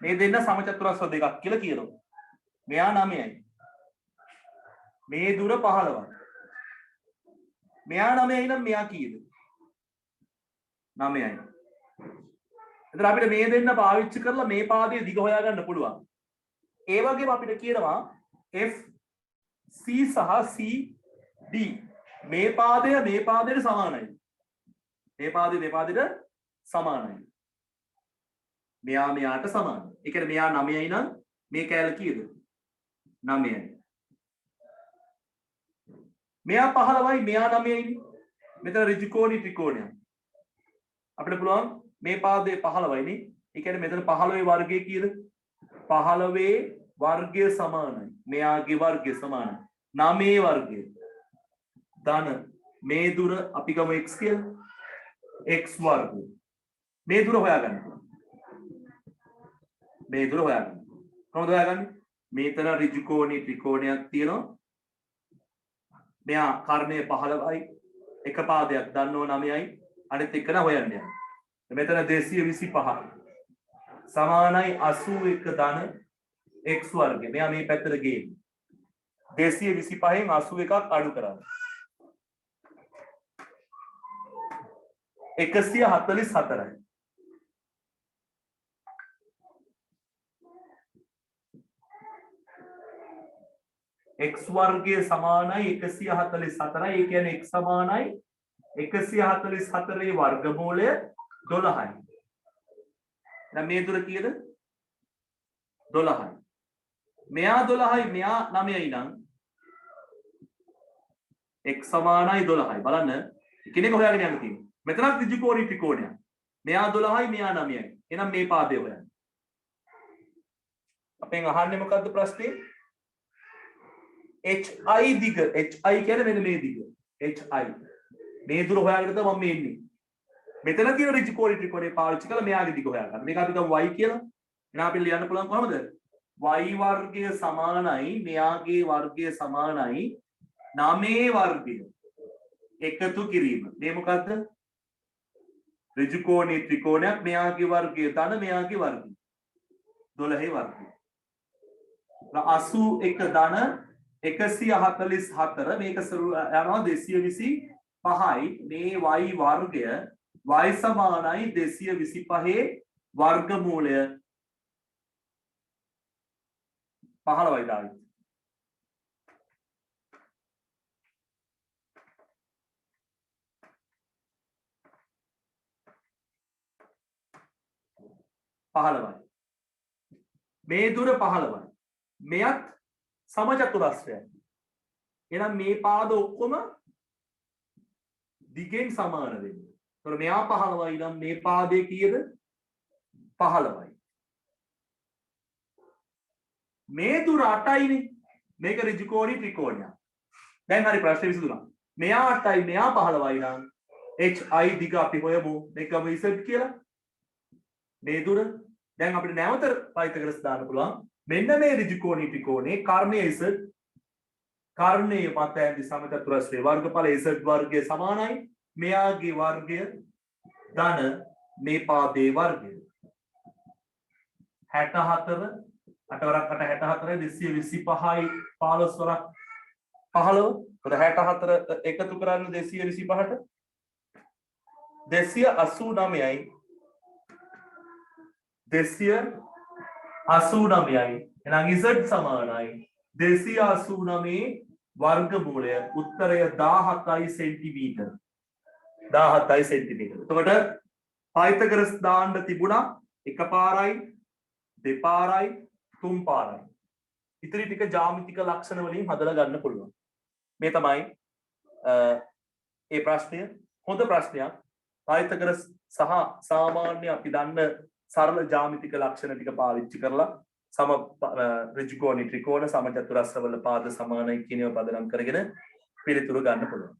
මේ දෙන්න සමචතුරස්‍ර දෙකක් කියලා කියනවා මෙයා 9යි මේ දුර 15යි මෙයා 9යි නම් මෙයා කීයද 9යි එතන අපිට මේ දෙන්න පාවිච්චි කරලා මේ පාදයේ දිග හොයාගන්න පුළුවන් ඒ වගේම අපිට කියනවා FC සහ CD මේ පාදයට සමානයි මේ පාදයට සමානයි මෙයා මෙයාට සමානයි ඒ කියන්නේ මෙයා 9යි නම් මේ කෑල්ල කීයද 9යි මෙයා 15යි මෙයා 9යි. මෙතන ඍජු කෝණී ත්‍රිකෝණයක්. අපිට පුළුවන් මේ පාදයේ 15යි නේ. ඒ කියන්නේ මෙතන 15 වර්ගය කීයද? 15 වර්ගය සමානයි. මෙයාගේ වර්ගය සමානයි. 9 වර්ගය. ධන මේ දුර අපි ගමු x කියලා. x වර්ගය. මේ දුර හොයාගන්න. මේ දුර හොයාගන්න. කොහොමද හොයාගන්නේ? මේතන ඍජු කෝණී ත්‍රිකෝණයක් තියෙනවා. මෙයා කර්ණය 15යි. එක පාදයක් දන්නව 9යි. අනිත් එක න හොයන්න යනවා. මෙතන 225 සමානයි 81 ධන x වර්ගය. මෙයා මේ පැත්තට ගේන්නේ. 225න් 81ක් අඩු කරන්න. 144යි. x වර්ගය සමානයි 144යි. ඒ කියන්නේ x සමානයි 144 වර්ගමූලය 12යි. දැන් මේ දුර කීයද? 12යි. මෙයා 12යි මෙයා 9යි නම් x සමානයි 12යි. බලන්න කෙනෙක් හොයාගෙන යන්න තියෙනවා. මෙතනත් ඍජු කෝණී ත්‍රිකෝණයක්. මෙයා 12යි මෙයා 9යි. එහෙනම් මේ පාදය හොයන්න. අපෙන් අහන්නේ මොකද්ද ප්‍රශ්නේ? HI දිග. HI කියන්නේ මෙන්න මේ දිග. HI. මේ දුර හොයාගෙන තමයි මම මේ ඉන්නේ. මෙතන තියෙන ඍජු කෝණී ත්‍රිකෝණය පාවිච්චි කරලා මෙයාගේ දිග හොයාගන්න. මේක අපි ගමු y කියලා. එහෙනම් අපිට ලියන්න පුළුවන් කොහමද? y වර්ගය සමානයි මෙයාගේ වර්ගය සමානයි 9 වර්ගය එකතු කිරීම. මේ මොකද්ද? ඍජු කෝණී ත්‍රිකෝණයක්. මෙයාගේ වර්ගය ධන මෙයාගේ වර්ගය 12 වර්ගය. 81 ධන 144 මේක යනවා 225යි. මේ y වර්ගය y සමානයි 225 වර්ගමූලය 15යි දාන්න. මේ දුර 15යි. මෙයත් සමචතුරස්‍රයක්. එහෙනම් මේ පාද ඔක්කොම දිගෙන් සමාන වෙන්නේ. ඒතර මෙයා 15යි නම් මේ පාදයේ කීයද? 15යි. මේ දුර 8යිනේ. මේක ඍජු කෝණී ත්‍රිකෝණයක්. දැන් හරි ප්‍රශ්නේ විසඳුණා. මෙයා 8යි මෙයා 15යි නම් HI දිග අපි හොයමු. මේක ගමු Z කියලා. මේ දුර දැන් අපිට නැවත පයිතගරස් දාන්න පුළුවන්. මෙන්න මේ ඍජු කෝණී ත්‍රිකෝණේ කර්ණය Z කර්ණයේ මත ඇති සමචතුරස්‍රයේ වර්ගඵලය Z වර්ගය සමානයි මෙයාගේ වර්ගය ධන මේ පාදයේ වර්ගය 64 8 වරක් 8 64 225යි 15 වරක් 15 64 එකතු කරන්න 225ට 289යි 289යි එහෙනම් Z සමානයි 289 වර්ගමූලය උත්තරය 17යි සෙන්ටිමීටර 17යි සෙන්ටිමීටර. එතකොට පයිතගරස් දාන්න තිබුණා එකපාරයි දෙපාරයි තුන් පාරයි. ඉතිරි ටික ජ්‍යාමිතික ලක්ෂණ වලින් හදලා ගන්න පුළුවන්. මේ තමයි ඒ ප්‍රශ්නය. හොඳ ප්‍රශ්නයක්. පයිතගරස් සහ සාමාන්‍ය අපි දන්න සරල ජ්‍යාමිතික ලක්ෂණ ටික පාවිච්චි කරලා සම ඍජු කෝණී ත්‍රිකෝණ සමචතුරස්‍රවල පාද සමානයි කියන ඒවා පදනම් කරගෙන පිළිතුරු ගන්න පුළුවන්.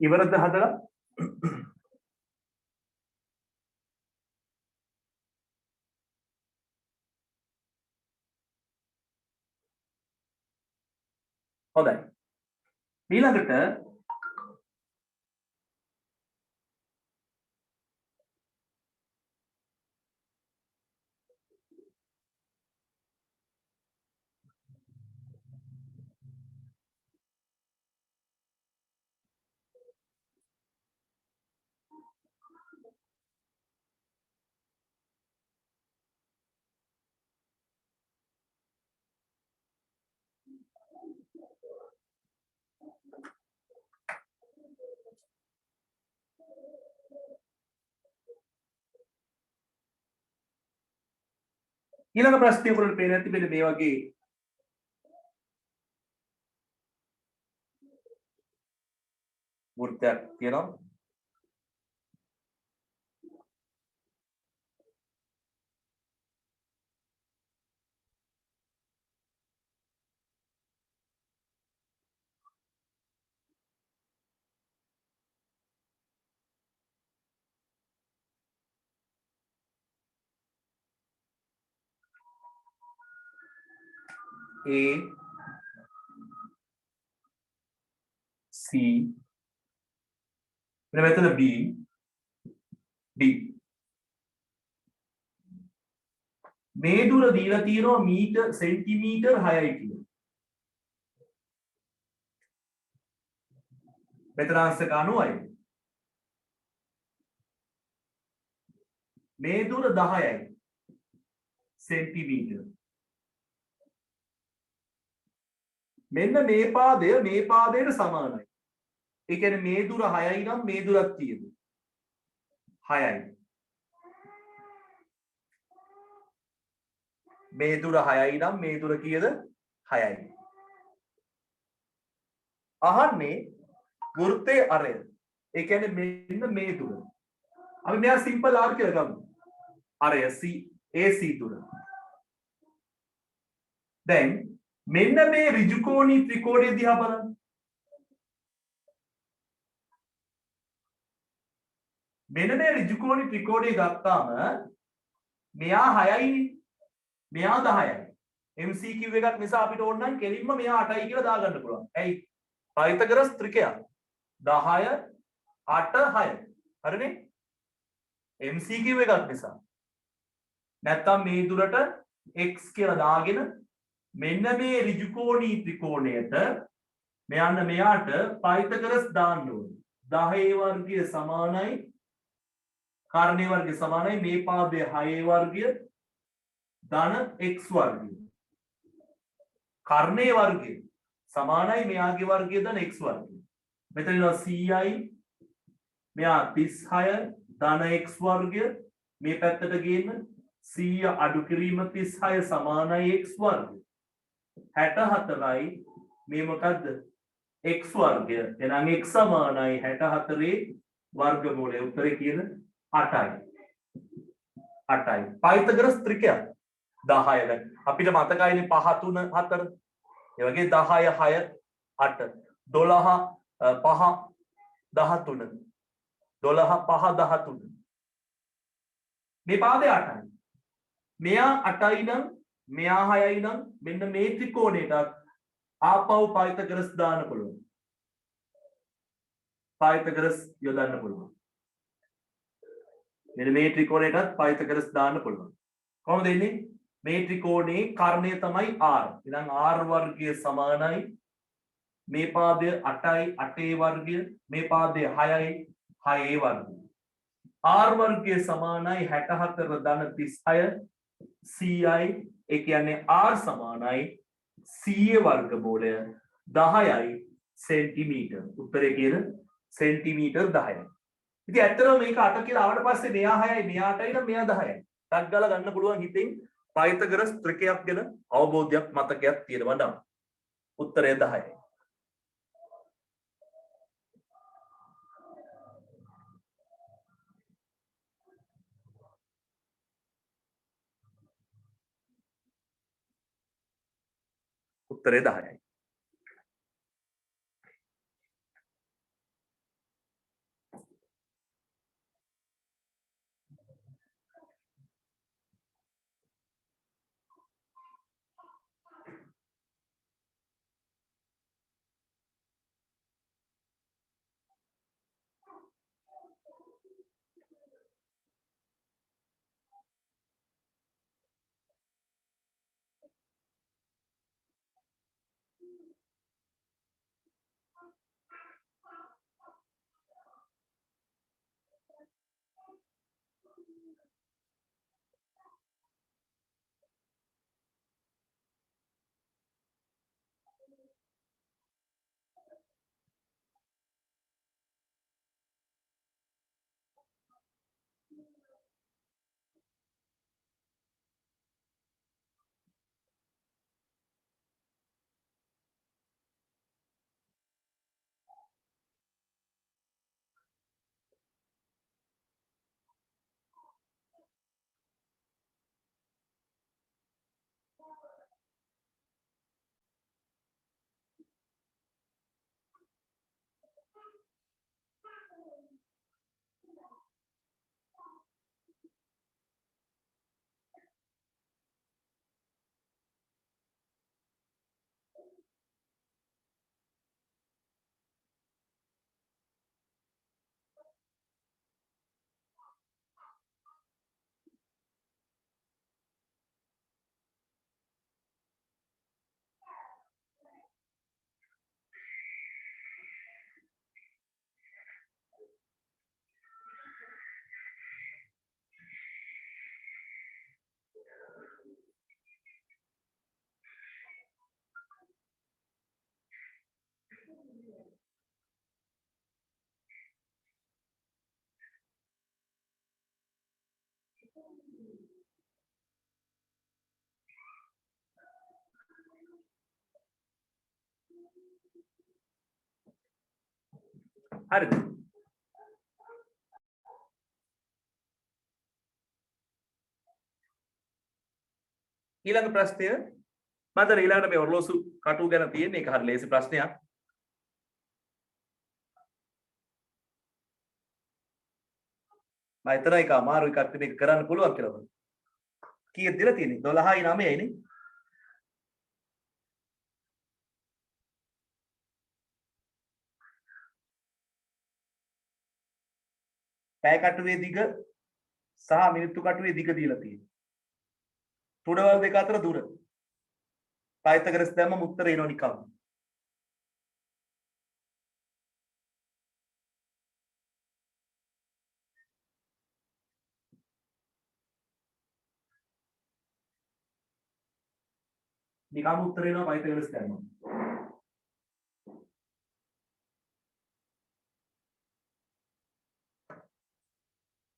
ඉවරද හදලා? හොඳයි. ඊළඟට ඊළඟ ප්‍රශ්නය වලට පේන ඇති මෙන්න මේ වගේ වෘත්තයක් තියෙනවා. A C මෙන්න මෙතන B D මේ දුර දීලා තියෙනවා මීටර් සෙන්ටිමීටර් 6යි කියලා. මෙතන අංශක 90යි. මේ දුර 10යි සෙන්ටිමීටර්. මෙන්න මේ පාදයට සමානයි. ඒ කියන්නේ මේ දුර 6යි නම් මේ දුරක් කීයද? 6යි. මේ දුර 6යි නම් මේ දුර කීයද? 6යි. අහන්නේ වෘත්තයේ අරය. ඒ කියන්නේ මෙන්න මේ දුර. අපි මෙයා සිම්පල් R කියලා ගමු. අරය C AC දුර. දැන් මෙන්න මේ ඍජුකෝණී ත්‍රිකෝණය දිහා බලන්න. මෙන්න මේ ඍජුකෝණී ත්‍රිකෝණය ගත්තාම මෙයා 6යි මෙයා 10යි. MCQ එකක් නිසා අපිට ඕන නම් කෙලින්ම මෙයා 8යි කියලා දාගන්න පුළුවන්. ඇයි? පයිතගරස් ත්‍රිකයක් 10 8 6. හරිනේ? MCQ එකක් නිසා. නැත්තම් මේ දුරට x කියලා දාගෙන මෙන්න මේ ඍජුකෝණී ත්‍රිකෝණයට මෙයාට පයිතගරස් දාන්න ඕනේ. 10 වර්ගය සමානයි කාරණේ වර්ගය සමානයි මේ පාදයේ 6 වර්ගය ධන x වර්ගය. කර්ණයේ වර්ගය සමානයි මෙයාගේ වර්ගය ධන x වර්ගය. මෙතන ඉන්නවා 100යි මෙයා 36 ධන x වර්ගය මේ පැත්තට ගේන්න 100 අඩු කිරීම 36 සමානයි x වර්ගය. 64යි මේ මොකද්ද? x වර්ගය. එහෙනම් x සමානයි 64 වර්ගමූලය. උත්තරේ කීයද? 8යි. 8යි. පයිතගරස් ත්‍රිකයක් 10 දැන් අපිට මතකයිනේ 5 3 4. ඒ වගේ 10 6 8 12 5 13 12 5 13 මේ පාදේ 8යි. මෙයා 8යි නම් මෙයා 6යි නම් මෙන්න මේ ත්‍රිකෝණයට ආපහු පයිතගරස් දාන්න පුළුවන්. පයිතගරස් යොදන්න පුළුවන්. මෙන්න මේ ත්‍රිකෝණයටත් පයිතගරස් දාන්න පුළුවන්. කොහොමද එන්නේ? මේ ත්‍රිකෝණයේ කර්ණය තමයි R. එහෙනම් R වර්ගය සමානයි මේ පාදය 8යි 8 වර්ගය මේ පාදය 6යි 6 වර්ගය r වර්ගය සමානයි 64 ධන 36 CI ඒ කියන්නේ r සමානයි 100 වර්ගමූලය 10යි සෙන්ටිමීටර් උත්තරේ කියන සෙන්ටිමීටර් 10යි. ඉතින් ඇත්තටම මේක 8 කියලා ආවට පස්සේ මෙයා 6යි මෙයා 8යි නම් මෙයා 10යි. ටක් ගාලා ගන්න පුළුවන් හිතෙන් පයිතගරස් ත්‍රිකයක් ගැන අවබෝධයක් මතකයක් තියෙනවා නම් උත්තරය 10යි. උත්තරේ 10යි. හරිද? ඊළඟ ප්‍රශ්නය මම ඊළඟට මේ ඔරලෝසු කටුව ගැන තියෙන එක හරි ලේසි ප්‍රශ්නයක්. මම හිතනවා ඒක අමාරුයි කට්ටිය මේක කරන්න පුළුවන් කියලා. කීයද දීලා තියෙන්නේ? 12යි 9යි නේ. පැය කටුවේ දිග සහ මිනිත්තු කටුවේ දිග දීලා තියෙනවා. තුඩවල් දෙක අතර දුර. පයිතගරස් දැම්මම උත්තර එනවා නිකම්. නිකම් උත්තර එනවා පයිතගරස් දැම්මම.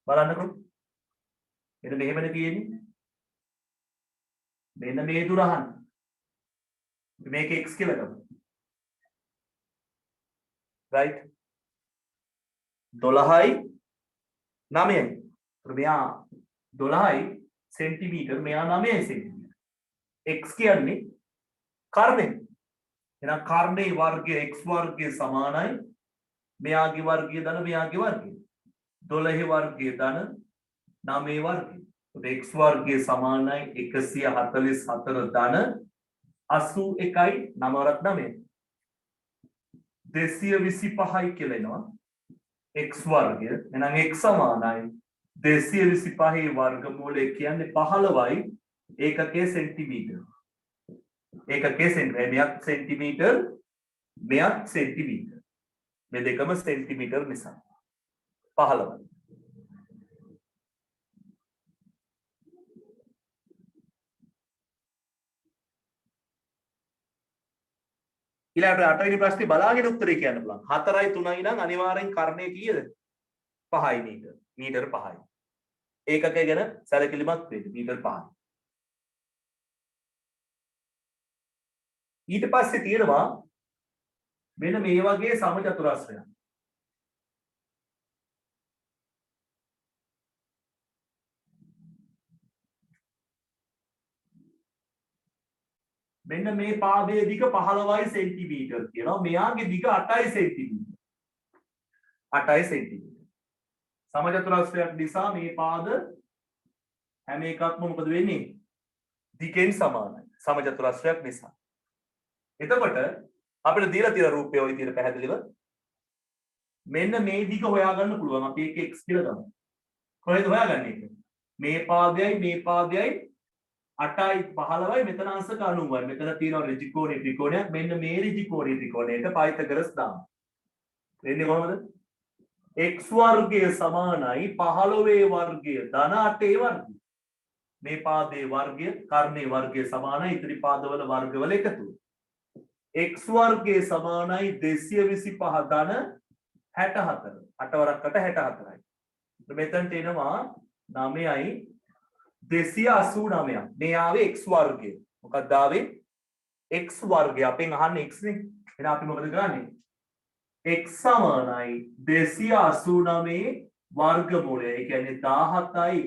බලන්නකෝ. මෙන්න මෙහෙමනේ තියෙන්නේ. මෙන්න මේ දුර අහන්න. මේක x කියලා ගමු. right 12යි 9යි. මෙයා 12යි සෙන්ටිමීටර් මෙයා 9යි සෙන්ටිමීටර්. x කියන්නේ කර්ණය. එහෙනම් කර්ණයේ වර්ගය x වර්ගය සමානයි මෙයාගේ වර්ගය ධන මෙයාගේ වර්ගය. 12 වර්ගය ධන 9 වර්ගය. x වර්ගය සමානයි 144 ධන 81යි 9 වරක් 9. 225යි කියලා එනවා. x වර්ගය. එහෙනම් x සමානයි 225 වර්ගමූලය කියන්නේ 15යි ඒකකයේ සෙන්ටිමීටර. ඒකකයේ සෙන්ටිමීටර මෙයත් සෙන්ටිමීටර්. මේ දෙකම සෙන්ටිමීටර් නිසා 15. ඊළඟට 8 වෙනි ප්‍රශ්නේ බලාගෙන උත්තරේ කියන්න පුළුවන්. 4යි 3යි නම් අනිවාර්යෙන් කර්ණය කීයද? 5යි මීටර. මීටර 5යි. ඒකකය ගැන සැලකිලිමත් වෙන්න. මීටර 5යි. ඊට පස්සේ තියෙනවා මෙන්න මේ වගේ සමචතුරස්‍රයක්. මෙන්න මේ පාදයේ දිග 15යි සෙන්ටිමීටර් කියනවා. මෙයාගේ දිග 8යි සෙන්ටිමීටර්. 8යි සෙන්ටිමීටර්. සමචතුරස්‍රයක් නිසා මේ පාද හැම එකක්ම මොකද වෙන්නේ? දිගෙන් සමානයි. සමචතුරස්‍රයක් නිසා. එතකොට අපිට දීලා තියෙන රූපය ওই විදිහට පැහැදිලිව මෙන්න මේ දිග හොයාගන්න පුළුවන්. අපි ඒක x කියලා ගමු. කොහෙද හොයාගන්නේ ඒක? මේ පාදයයි 8යි 15යි මෙතන අංශක 90යි. මෙතන තියෙනවා ඍජු කෝණී ත්‍රිකෝණයක්. මෙන්න මේ ඍජු කෝණී ත්‍රිකෝණයට පයිතගරස් දාමු. වෙන්නේ කොහොමද? x වර්ගය සමානයි 15 වර්ගය ධන 8 වර්ගය. මේ පාදයේ වර්ගය කර්ණයේ වර්ගය සමානයි ඉතිරි පාදවල වර්ගවල එකතුව. x වර්ගය සමානයි 225 ධන 64. 8 වරක්කට 64යි. මෙතනට එනවා 9යි 289ක්. මේ ආවේ x වර්ගය. මොකක්ද ආවේ? x වර්ගය. අපෙන් අහන්නේ x නේ. එහෙනම් අපි මොකද කරන්නේ? x සමානයි 289 වර්ගමූලය. ඒ කියන්නේ 17යි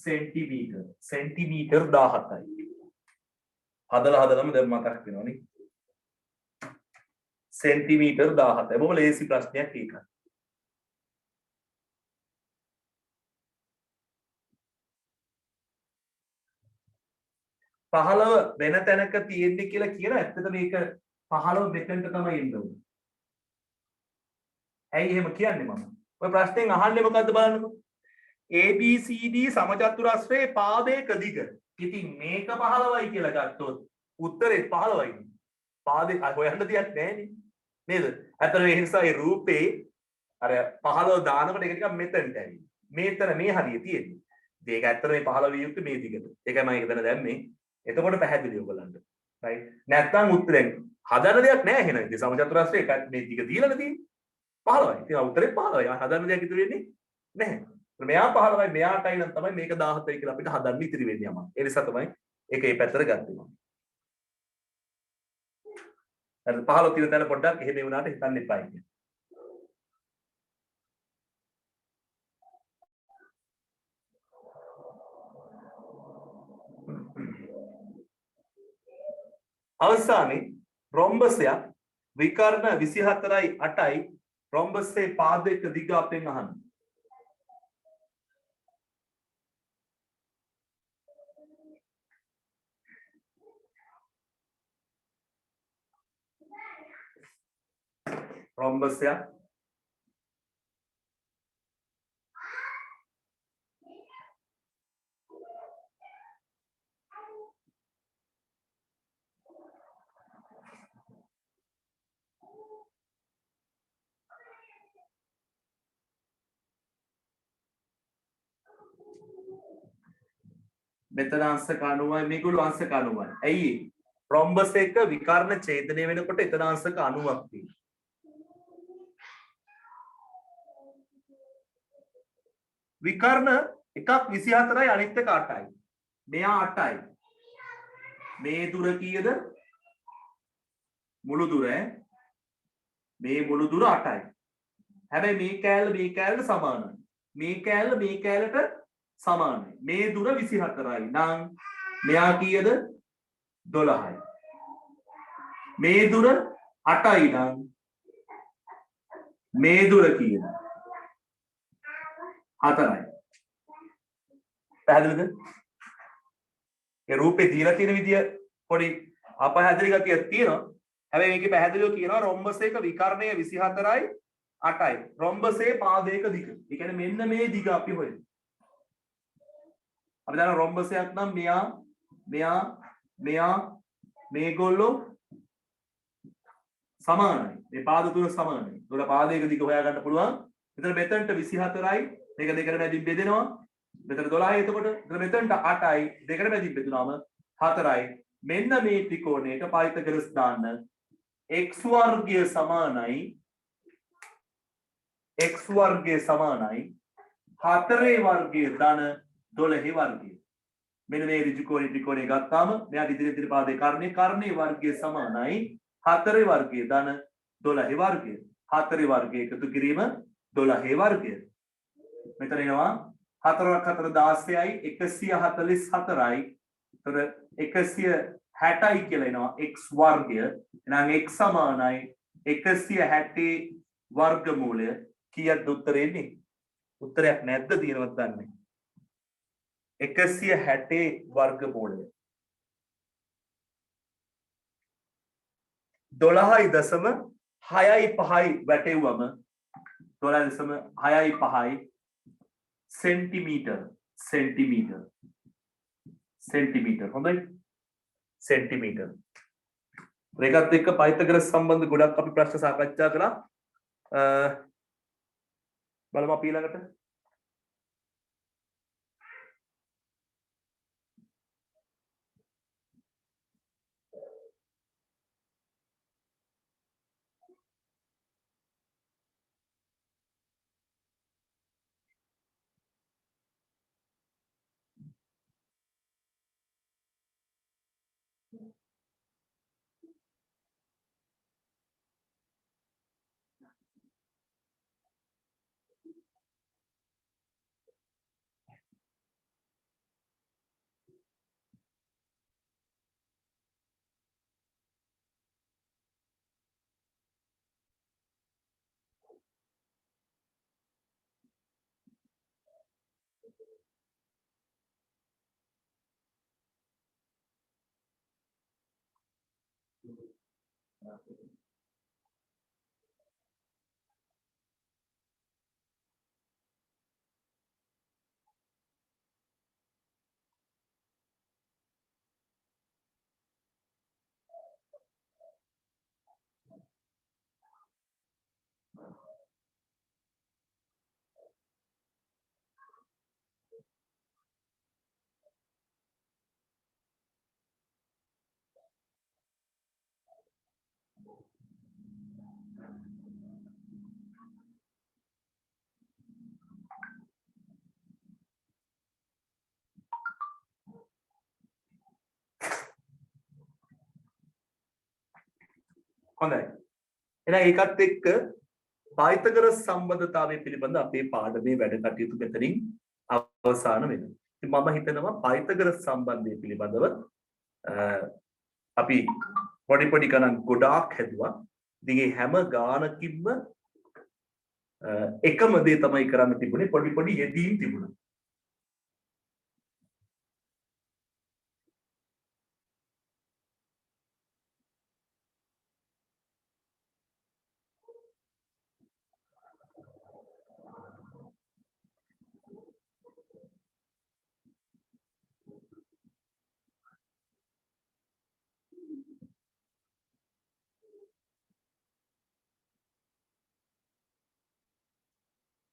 සෙන්ටිමීටර්. සෙන්ටිමීටර් 17යි. හදලාම දැන් මතක් වෙනවනේ. සෙන්ටිමීටර් 17යි. බොහොම ලේසි ප්‍රශ්නයක් ඒක. පහළව වෙන තැනක තියෙන්නේ කියලා කියන ඇත්තට මේක 15 මෙතෙන්ට තමයි එන්න ඕනේ. ඇයි එහෙම කියන්නේ මම? ඔය ප්‍රශ්නෙන් අහන්නේ මොකද්ද බලන්නකෝ. ABCD සමචතුරස්‍රයේ පාදයක දිග. ඉතින් මේක 15යි කියලා ගත්තොත් උත්තරේ 15යි. පාදේ හොයන්න දෙයක් නැහැ නේද? අතන ඒ නිසා ඒ රූපේ අර 15 දානකොට ඒක නිකන් මෙතෙන්ට ඇවිල්ලා. මේතන මේ හරිය තියෙන්නේ. ඒක ඇත්තට මේ 15 විය යුත්තේ මේ දිගට. ඒකයි මම ඒක දැන දැම්මේ. එතකොට පැහැදිලි ඔයගලන්ට. රයිට්. නැත්තම් උත්තරෙන් හදන්න දෙයක් නැහැ එහෙනම්. ඉතින් සමචතුරස්‍රයේ එක මේ දිග දීලානේ තියෙන්නේ. 15යි. ඉතින් උත්තරේ 15යි. හදන්න දෙයක් ඉතුරු වෙන්නේ නැහැ. මෙයා 15යි මෙයා 8යි නම් තමයි මේක 17යි කියලා අපිට හදන්න ඉතිරි වෙන්නේ යමක්. ඒ නිසා තමයි ඒක මේ පැත්තට ගත්තේ මම. හරි 15 තියෙන තැන පොඩ්ඩක් එහෙම වුණාට හිතන්න එපා කියන්නේ. අවසානයේ රොම්බසයක් විකර්ණ 24යි 8යි රොම්බස්සේ පාදයක දිග අපෙන් අහන්න. රොම්බසයක් මෙතන අංශක 90යි මේගොල්ලෝ අංශක 90යි. ඇයි රොම්බස් එක විකර්ණ ඡේදනය වෙනකොට එතන අංශක 90ක් තියෙනවා. විකර්ණ එකක් 24යි අනිත් එක 8යි. මෙයා 8යි. මේ දුර කීයද? මුළු දුර මේ මුළු දුර 8යි. හැබැයි මේ කෑල්ල සමානයි. මේ කෑල්ලට සමානයි. මේ දුර 24යි නම් මෙයා කීයද? 12යි. මේ දුර 8යි නම් මේ දුර කීයද? 4යි. පැහැදිලිද? ඒ රූපේ දීලා තියෙන විදිය පොඩි අපහැදිලි ගතියක් තියෙනවා. හැබැයි මේකේ පැහැදිලිව කියනවා රොම්බස් එක විකර්ණය 24යි 8යි. රොම්බසේ පාදයක දිග. ඒ කියන්නේ මෙන්න මේ දිග අපි හොයන්නේ. අපි දන්නවා රොම්බසයක් නම් මෙයා මේගොල්ලෝ සමානයි. මේ පාද තුන සමානයි. ඒතකොට පාදයක දිග හොයා ගන්න පුළුවන්. මෙතන මෙතනට 24යි. මේක දෙකට මැදින් බෙදෙනවා. මෙතන 12යි එතකොට. එතන මෙතනට 8යි. දෙකට මැදින් බෙදුනාම 4යි. මෙන්න මේ ත්‍රිකෝණයට පයිතගරස් දාන්න. x වර්ගය සමානයි x වර්ගය සමානයි 4 වර්ගය ධන 12 වර්ගය. මෙන්න මේ ඍජු ත්‍රිකෝණය ගත්තාම මෙයා ඉදිරි පාදයේ කර්ණයේ වර්ගය සමානයි 4 වර්ගය ධන 12 වර්ගය. 4 වර්ගය එකතු කිරීම 12 වර්ගය. මෙතන එනවා 4ක් 4 16යි 144යි. එතකොට 160යි කියලා එනවා x වර්ගය. එහෙනම් x සමානයි 160 වර්ගමූලය. කීයක්ද උත්තරේ එන්නේ? උත්තරයක් නැද්ද තියෙනවද දන්නේ? 160 වර්ගමූලය 12.65 වැටෙව්වම 12.65 සෙන්ටිමීටර් හොඳයි සෙන්ටිමීටර්. ඒකත් එක්ක පයිතගරස් සම්බන්ධ ගොඩක් අපි ප්‍රශ්න සාකච්ඡා කළා. බලමු අපි ඊළඟට හොඳයි. එහෙනම් ඒකත් එක්ක පයිතගරස් සම්බන්ධතාවය පිළිබඳ අපේ පාඩමේ වැඩ කටයුතු මෙතනින් අවසන් වෙනවා. ඉතින් මම හිතනවා පයිතගරස් සම්බන්ධය පිළිබඳව අපි පොඩි ගණන් ගොඩාක් හැදුවා. ඉතින් මේ හැම ගානකින්ම එකම දේ තමයි කරන්න තිබුණේ පොඩි යෙදීම් තිබුණා.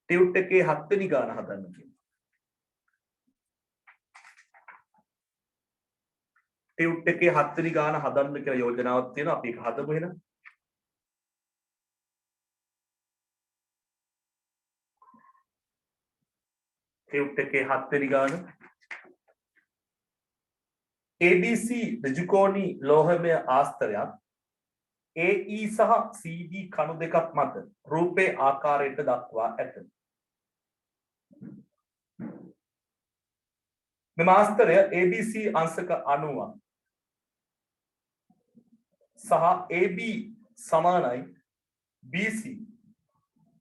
ටියුට් එකේ 7 වෙනි ගාන හදන්න කියනවා. ටියුට් එකේ 7 වෙනි ගාන හදන්න කියලා යෝජනාවක් තියෙනවා. අපි ඒක හදමු එහෙනම්. ටියුට් එකේ 7 වෙනි ගාන ABC ඍජුකෝණී ලෝහමය ආස්තරයක් AE සහ CD කණු දෙකක් මත රූපේ ආකාරයට දක්වා ඇත. මෙම ආස්තරය ABC අංශක 90ක් සහ AB සමානයි BC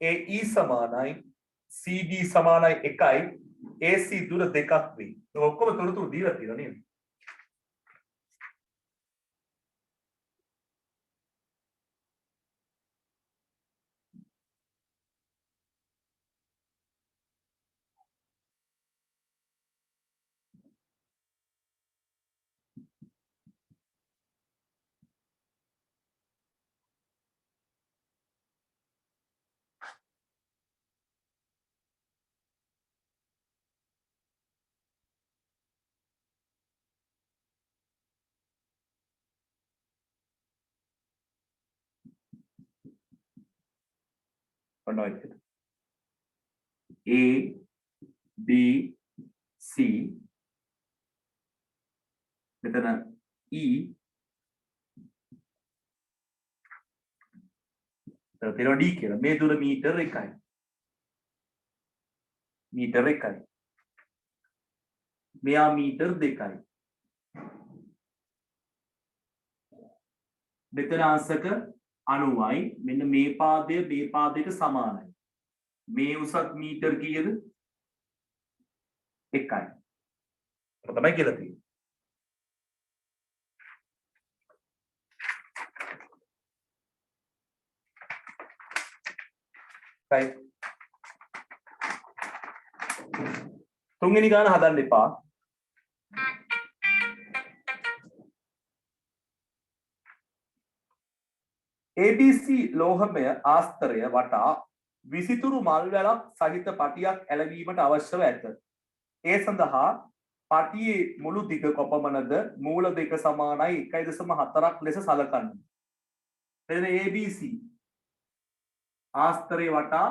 AE සමානයි CD සමානයි 1යි AC දුර දෙකක් වේ. ඔක්කොම තොරතුරු දීලා තියෙනවා නේද? ඔන්න ඔය විදිහට A B C මෙතන E තියෙනවා D කියලා. මේ දුර මීටර 1යි. මීටර 1යි. මෙයා මීටර 2යි. මෙතන අංශක 90යි. මෙන්න මේ පාදය මේ පාදයට සමානයි. මේ උසත් මීටර කීයද? 1යි. ඒක තමයි කියලා තියෙන්නේ. right. තුන්වෙනි ගාන හදන්න එපා. ABC ලෝහමය ආස්තරය වටා විසිතුරු මල් වැලක් සහිත පටියක් ඇලවීමට අවශ්‍යව ඇත. ඒ සඳහා පටියේ මුළු දිග කොපමණද මූල දෙක සමානයි 1.4ක් ලෙස සලකන්න. එතන ABC ආස්තරය වටා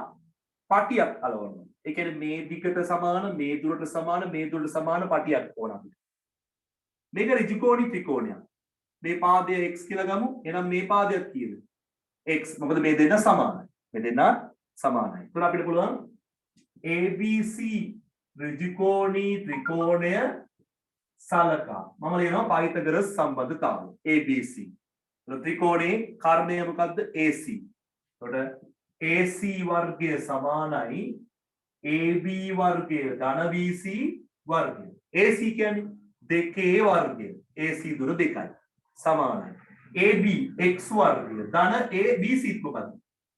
පටියක් අලවනවා. ඒ කියන්නේ මේ දිගට සමාන, මේ දුරට සමාන, මේ දුරට සමාන පටියක් ඕන අපිට. මේක ඍජුකෝණී ත්‍රිකෝණයක්. මේ පාදය x කියලා ගමු. එහෙනම් මේ පාදයක් කීයද? x. මොකද මේ දෙන්න සමානයි. මේ දෙන්න සමානයි. එතකොට අපිට පුළුවන් ABC ඍජුකෝණී ත්‍රිකෝණය සලකා. මම ලියනවා පයිතගොරස් සම්බන්ධතාවය ABC. ත්‍රිකෝණේ කර්ණය මොකද්ද? AC. එතකොට AC වර්ගය සමානයි AB වර්ගය ධන BC වර්ගය. AC කියන්නේ දෙකේ වර්ගය. AC දුර දෙකයි. සමානයි. AB x වර්ගය ධන ABC මොකද්ද?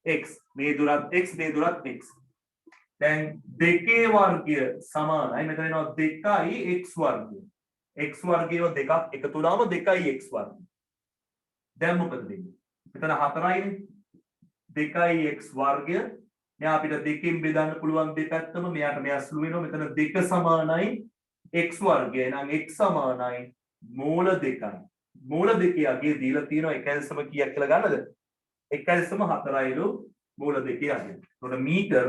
x. මේ දුරත් x, මේ දුරත් x. දැන් දෙකේ වර්ගය සමානයි. මෙතන එනවා 2යි x වර්ගය. x වර්ගයව දෙකක් එකතු වුණාම 2යි x වර්ගය. දැන් මොකද වෙන්නේ? මෙතන 4යිනේ. 2යි x වර්ගය. මෙයා අපිට දෙකෙන් බෙදන්න පුළුවන් දෙපැත්තම. මෙයාට මෙයා සුළු වෙනවා. මෙතන 2 සමානයි x වර්ගය. එහෙනම් x සමානයි මූල 2යි. මූල දෙකේ අගය දීලා තියෙනවා 1.0 කීයක් කියලා ගන්නද? 1.4යිලු මූල දෙකේ අගය. එතකොට මීටර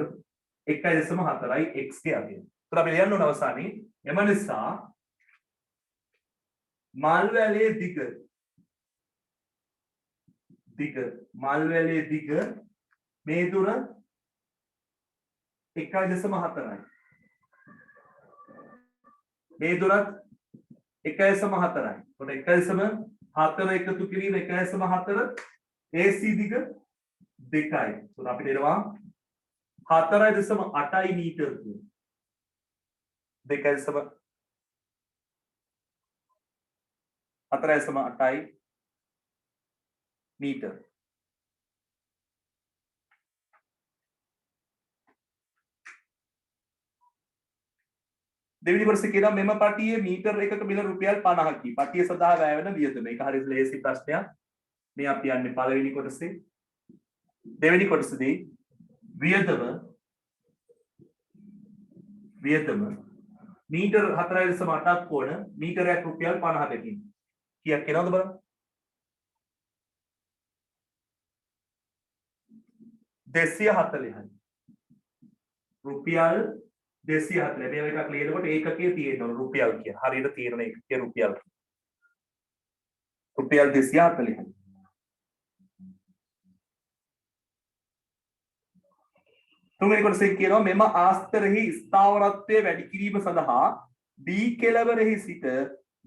1.4යි x ගේ අගය. එතකොට අපි ලියන්න ඕන අවසානයේ එම නිසා මල් වැලේ දිග මල් වැලේ දිග මේ දුර 1.4යි. මේ දුරත් 1.4යි. එතකොට 1.4 එකතු කිරීම 1.4 AC දිග 2යි. එතකොට අපිට එනවා 4.8යි මීටර කියලා. 4.8යි මීටර. දෙවෙනි කොටසේ කියනවා මෙම පටියේ මීටර එකක මිල රුපියල් 50කි. පටිය සඳහා වැය වෙන වියදම. මේක හරිය ලේසි ප්‍රශ්නයක්. මේ අපි යන්නේ පළවෙනි කොටසේ. දෙවෙනි කොටසේදී වියදම මීටර 4.8ක් ඕන මීටරයක් රුපියල් 50කකින්. කීයක් එනවද බලන්න. ₹240යි. රුපියල් 240. මේ එකක් ලියනකොට ඒකකයේ තියෙනවා රුපියල් කියන. හරියට තියෙන එකකයේ රුපියල්. රුපියල් 240යි. තුන්වෙනි කොටසේ කියනවා මෙම ආස්තරෙහි ස්ථාවරත්වය වැඩි කිරීම සඳහා B කෙළවරෙහි සිට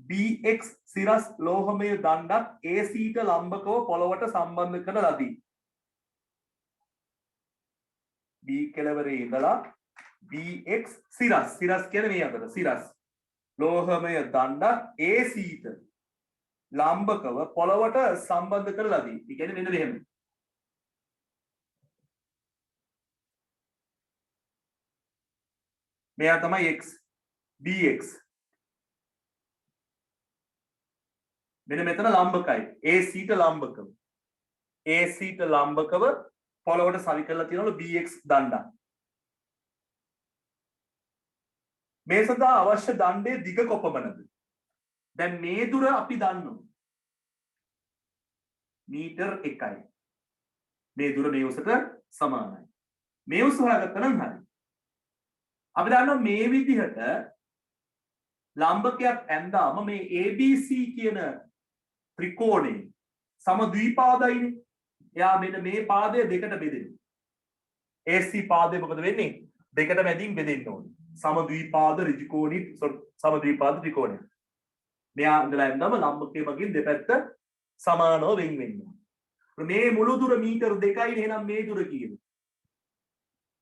BX සිරස් ලෝහමය දණ්ඩක් AC ට ලම්බකව පොළවට සම්බන්ධ කරන ලදී. B කෙළවරේ ඉඳලා BX සිරස් කියන්නේ මේ අතර සිරස් ලෝහමය දණ්ඩක් AC ට ලම්බකව පොළවට සම්බන්ධ කරන ලදී. ඒ කියන්නේ මෙන්න මෙහෙම. මෙයා තමයි x bx මෙන්න මෙතන ලම්බකයි AC ට ලම්බකව පොළවට සවි කරලා තියෙනවලු bx දණ්ඩක්. මේ සඳහා අවශ්‍ය දණ්ඩේ දිග කොපමණද? දැන් මේ දුර අපි දන්නවා මීටර 1යි. මේ දුර මේ උසට සමානයි. මේ උස හොයාගත්තා නම් හරි. අපි දන්නවා මේ විදිහට ලම්බකයක් ඇඳාම මේ ABC කියන ත්‍රිකෝණේ සම ද්විපාදයිනේ. එයා මෙන්න මේ පාදය දෙකට බෙදෙනවා. AC පාදය මොකද වෙන්නේ? දෙකට මැදින් බෙදෙන්න ඕනේ. සම ද්විපාද ඍජුකෝණී සම ද්විපාද ත්‍රිකෝණය. මෙයා ඉඳලා ඇඳාම ලම්බකයේ මගින් දෙපැත්ත සමානව වෙන් වෙනවා. මේ මුළු දුර මීටර් 2යි. එහෙනම් මේ දුර කීයද?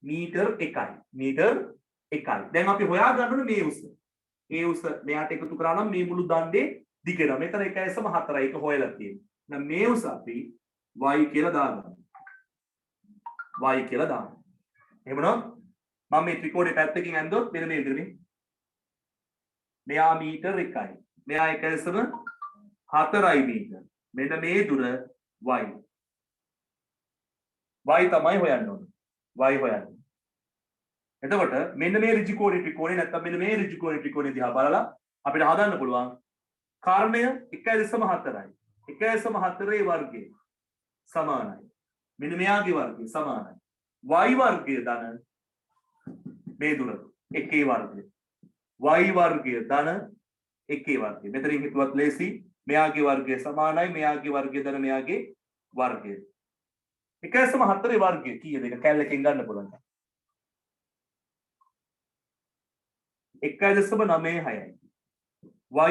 මීටර් 1යි. මීටර් 1යි. දැන් අපි හොයා ගන්න ඕනේ මේ උස. ඒ උස මෙයාට එකතු කරා නම් මේ මුළු දණ්ඩේ දිග වෙනවා. මෙතන 1.4යි. ඒක හොයලා තියෙනවා. දැන් මේ උස අපි y කියලා දාගන්නවා. y කියලා දානවා. එහෙමනම් මම මේ ත්‍රිකෝණේ පැත්තකින් ඇන්දොත් මෙන්න මේ විදිහනේ. මෙයා මීටර් 1යි. මෙයා 1.4යි මීටර්. මෙන්න මේ දුර y. y තමයි හොයන්න ඕනේ. y හොයන්න. එතකොට මෙන්න මේ ඍජුකෝණී ත්‍රිකෝණේ නැත්නම් මෙන්න මේ ඍජුකෝණී ත්‍රිකෝණේ දිහා බලලා අපිට හදන්න පුළුවන් කර්ණය 1.4යි. 1.4 වර්ගය සමානයි. මෙන්න මෙයාගේ වර්ගය සමානයි. y වර්ගය ධන මේ දුර 1 වර්ගය. y වර්ගය ධන 1 වර්ගය. මෙතනින් හිතුවත් ලේසි. මෙයාගේ වර්ගය සමානයි. මෙයාගේ වර්ගය ධන මෙයාගේ වර්ගය. 1.4 වර්ගය කීයද? ඒක කැලලකින් ගන්න පුළුවන්. 1.96යි.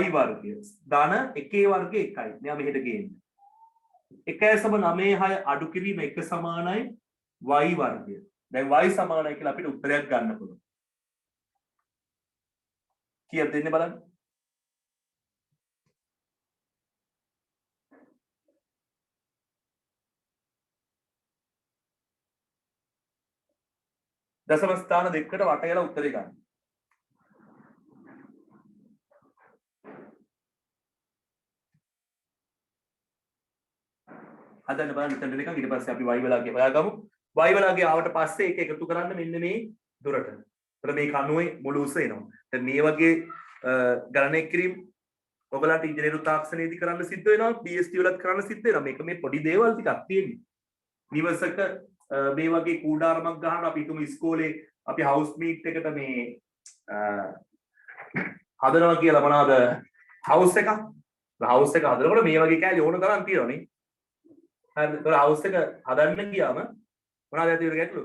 y වර්ගය ධන 1 වර්ගය 1යි. මෙයා මෙහෙට ගේන්නේ. 1.96 අඩු කිරීම 1 සමානයි y වර්ගය. දැන් y සමානයි කියලා අපිට උත්තරයක් ගන්න පුළුවන්. කීයද දෙන්නේ බලන්න. දශම ස්ථාන දෙකකට වට යලා උත්තරේ ගන්න. හදන්න බලන්න මෙතන දෙකක් ඊට පස්සේ අපි y වලාගේ හොයාගමු. y වලාගේ ආවට පස්සේ ඒක එකතු කරන්න මෙන්න මේ දුරට. ඒතර මේ කණුවේ මුළු උස එනවා. දැන් මේ වගේ ගණනය කිරීම ඔයගලන්ට ඉංජිනේරු තාක්ෂණයේදී කරන්න සිද්ධ වෙනවා. BSc වලත් කරන්න සිද්ධ වෙනවා. මේක මේ පොඩි දේවල් ටිකක් තියෙන්නේ. නිවසක මේ වගේ කූඩාරමක් ගහන අපි හිතමු ඉස්කෝලේ අපි හවුස් මීට් එකට මේ හදනවා කියලා මොනවාද හවුස් එකක්. හවුස් එක හදනකොට මේ වගේ කෑලි ඕන තරම් තියෙනවනේ. හරිද? ඒක හවුස් එක හදන්න ගියාම මොනවද ඇති වෙන ගැටලු?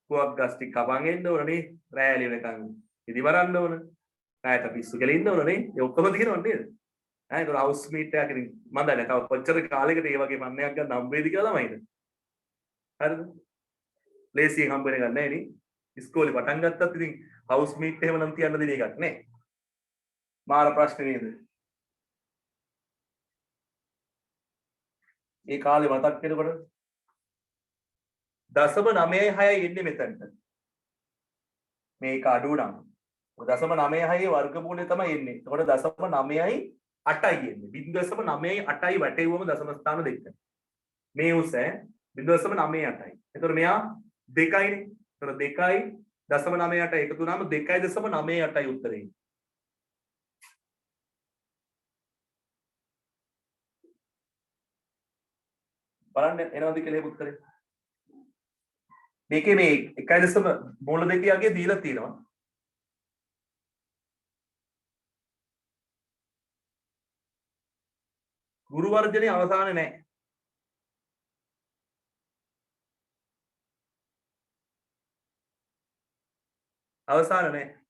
කුවක් ගස් ටික කපන් එන්න ඕනනේ. රෑලි වෙනකන් ඉදි වරන්න ඕන. රෑට පිස්සු කියලා ඉන්න ඕනනේ. ඒ ඔක්කොම තියෙනව නේද? ඒක හවුස් මීට් එකකින් මම දන්නේ තව කොච්චර කාලයකට මේ වගේ පන්නයක් ගන්න හම්බ වෙයිද කියලා ළමයිද? හරිද? ලේසියෙන් හම්බ වෙන එකක් නැහැ නේ. ඉස්කෝලේ පටන් ගත්තත් ඉතින් හවුස් මීට් එහෙම නම් තියන්න දෙන එකක් නේ. මාර ප්‍රශ්න නේද? ඒ කාලේ මතක් වෙනකොට 0.96 එන්නේ මෙතනට. මේක අඩු නම් 0.96 වර්ගමූලය තමයි එන්නේ. එතකොට 0.98යි එන්නේ. 0.98යි වටේවම දශම ස්ථාන දෙක. මේ උස 0.98යි. එතකොට මෙයා 2යිනේ. එතකොට 2යි 0.98 එකතු වුණාම 2.98යි උත්තරේ. බලන්න එනවද කියලා ඒක උත්තරේ. මේකේ මේ 1.2 යගේ දීලා තියෙනවා. ගුරු වර්ජනේ අවසානේ නැහැ. අවසාන නැහැ.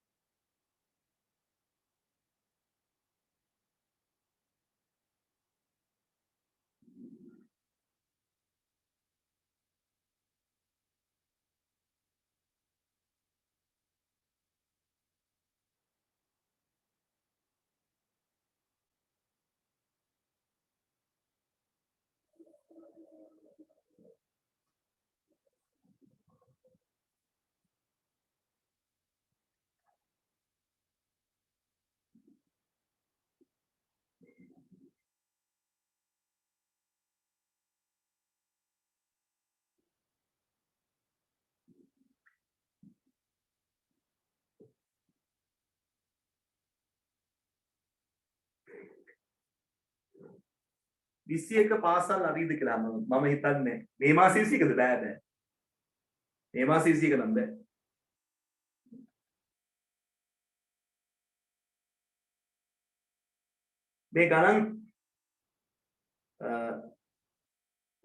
විසි එක පාසල් අරීද කියලා මම හිතන්නේ මේ මාසේ 21ද බෑ. මේ මාසේ 21 නම් බෑ. මේ ගණන්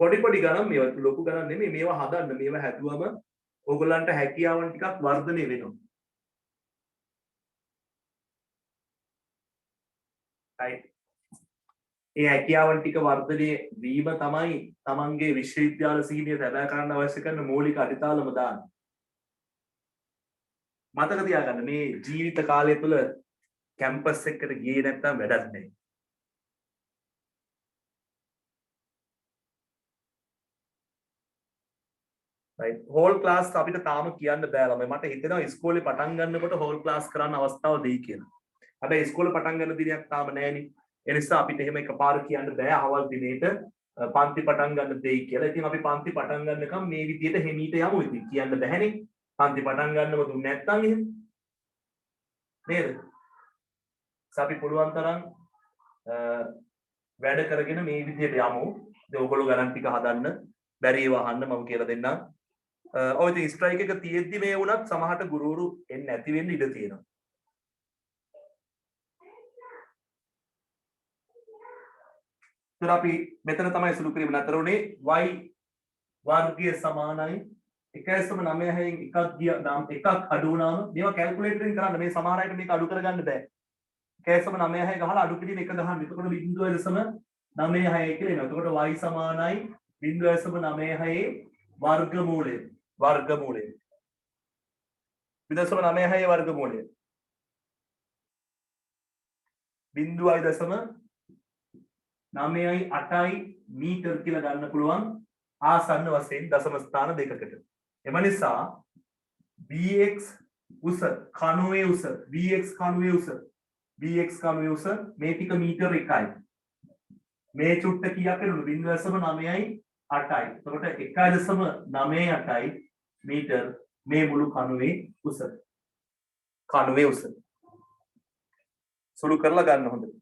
පොඩි ගණන් මේවා ලොකු ගණන් නෙමෙයි මේවා හදන්න මේවා හැදුවම ඕගොල්ලන්ට හැකියාවන් ටිකක් වර්ධනය වෙනවා. right. ඒ හැකියාවන් ටික වර්ධනය වීම තමයි තමන්ගේ විශ්වවිද්‍යාල සීනිය තැබෑ කරන්න අවශ්‍ය කරන මූලික අඩිතාලම දාන්න. මතක තියාගන්න මේ ජීවිත කාලය තුළ කැම්පස් එකට ගියේ නැත්නම් වැඩක් නැහැ. right. හෝල් ක්ලාස් අපිට තාම කියන්න බෑ ළමයි. මට හිතෙනවා ඉස්කෝලේ පටන් ගන්නකොට හෝල් ක්ලාස් කරන්න අවස්ථාව දෙයි කියලා. හැබැයි ඉස්කෝලේ පටන් ගන්න දිනයක් තාම නැහෙනේ. ඒ නිසා අපිට එහෙම එකපාර කියන්න බෑ අවල් දිනේට පන්ති පටන් ගන්න දෙයි කියලා. ඉතින් අපි පන්ති පටන් ගන්නකම් මේ විදියට හිමීට යමු. ඉතින් කියන්න බෑනේ. පන්ති පටන් ගන්නව දුන්නේ නැත්නම් එහෙම. නේද? අපි පුළුවන් තරම් වැඩ කරගෙන මේ විදියට යමු. ඉතින් ඔයගොල්ලෝ ගණන් ටික හදන්න බැරි ඒවා අහන්න මම කියලා දෙන්නම්. ඔය ඉතින් ස්ට්‍රයික් එක තියෙද්දි මේ වුණත් සමහරට ගුරුවරු එන්නේ නැති වෙන්න ඉඩ තියෙනවා. ඉතින් අපි මෙතන තමයි සුළු කිරීම නතර උනේ y වර්ගය සමානයි 1.96න් එකක් ගියා නම් එකක් අඩු වුණාම මේවා කැල්කියුලේටරෙන් කරන්න මේ සමහර අයට මේක අඩු කරගන්න බෑ 1.96 ගහලා අඩු කිරීම 1 ගහන්න. එතකොට 0.96 කියලා එනවා. එතකොට y සමානයි 0.96 වර්ගමූලය 0.96 වර්ගමූලය 0.98 මීටර් කියලා ගන්න පුළුවන් ආසන්න වශයෙන් දශම ස්ථාන දෙකකට. එම නිසා bx උස කණුවේ උස bx කණුවේ උස මේ ටික මීටර 1යි. මේ චුට්ට කීයක් වෙනවද 0.98යි. එතකොට 1.98 මීටර මේ මුළු කණුවේ උස. සුළු කරලා ගන්න හොඳට.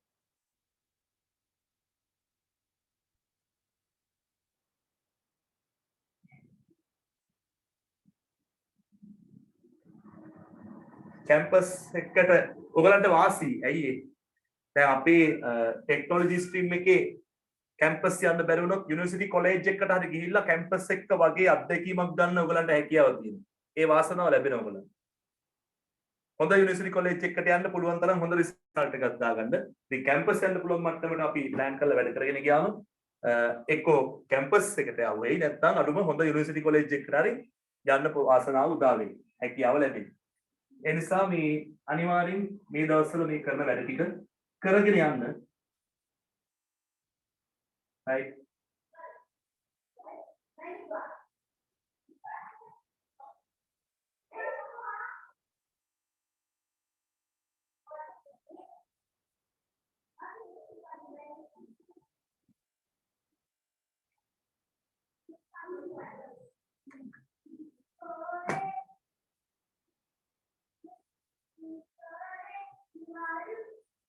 කැම්පස් එකට ඔයගලන්ට වාසි ඇයි ඒ? දැන් අපේ ටෙක්නොලොජි ස්ට්‍රීම් එකේ කැම්පස් යන්න බැරි වුණොත් යුනිවර්සිටි කොලෙජ් එකකට හරි ගිහිල්ලා කැම්පස් එක වගේ අත්දැකීමක් ගන්න ඔයගලන්ට හැකියාවක් තියෙනවා. ඒ වාසනාව ලැබෙනවා ඔයගලන්ට. හොඳ යුනිවර්සිටි කොලෙජ් එකකට යන්න පුළුවන් තරම් හොඳ රිසල්ට් එකක් දාගන්න. ඉතින් කැම්පස් යන්න පුළුවන් මට්ටමට අපි ප්ලෑන් කරලා වැඩ කරගෙන ගියාම එක්කෝ කැම්පස් එකට යවෙයි නැත්නම් අඩුම හොඳ යුනිවර්සිටි කොලෙජ් එකකට හරි යන්න වාසනාව උදා වෙයි. හැකියාව ලැබෙයි. ඒ නිසා මේ අනිවාර්යෙන් මේ දවස්වල මේ කරන වැඩ ටික කරගෙන යන්න. right.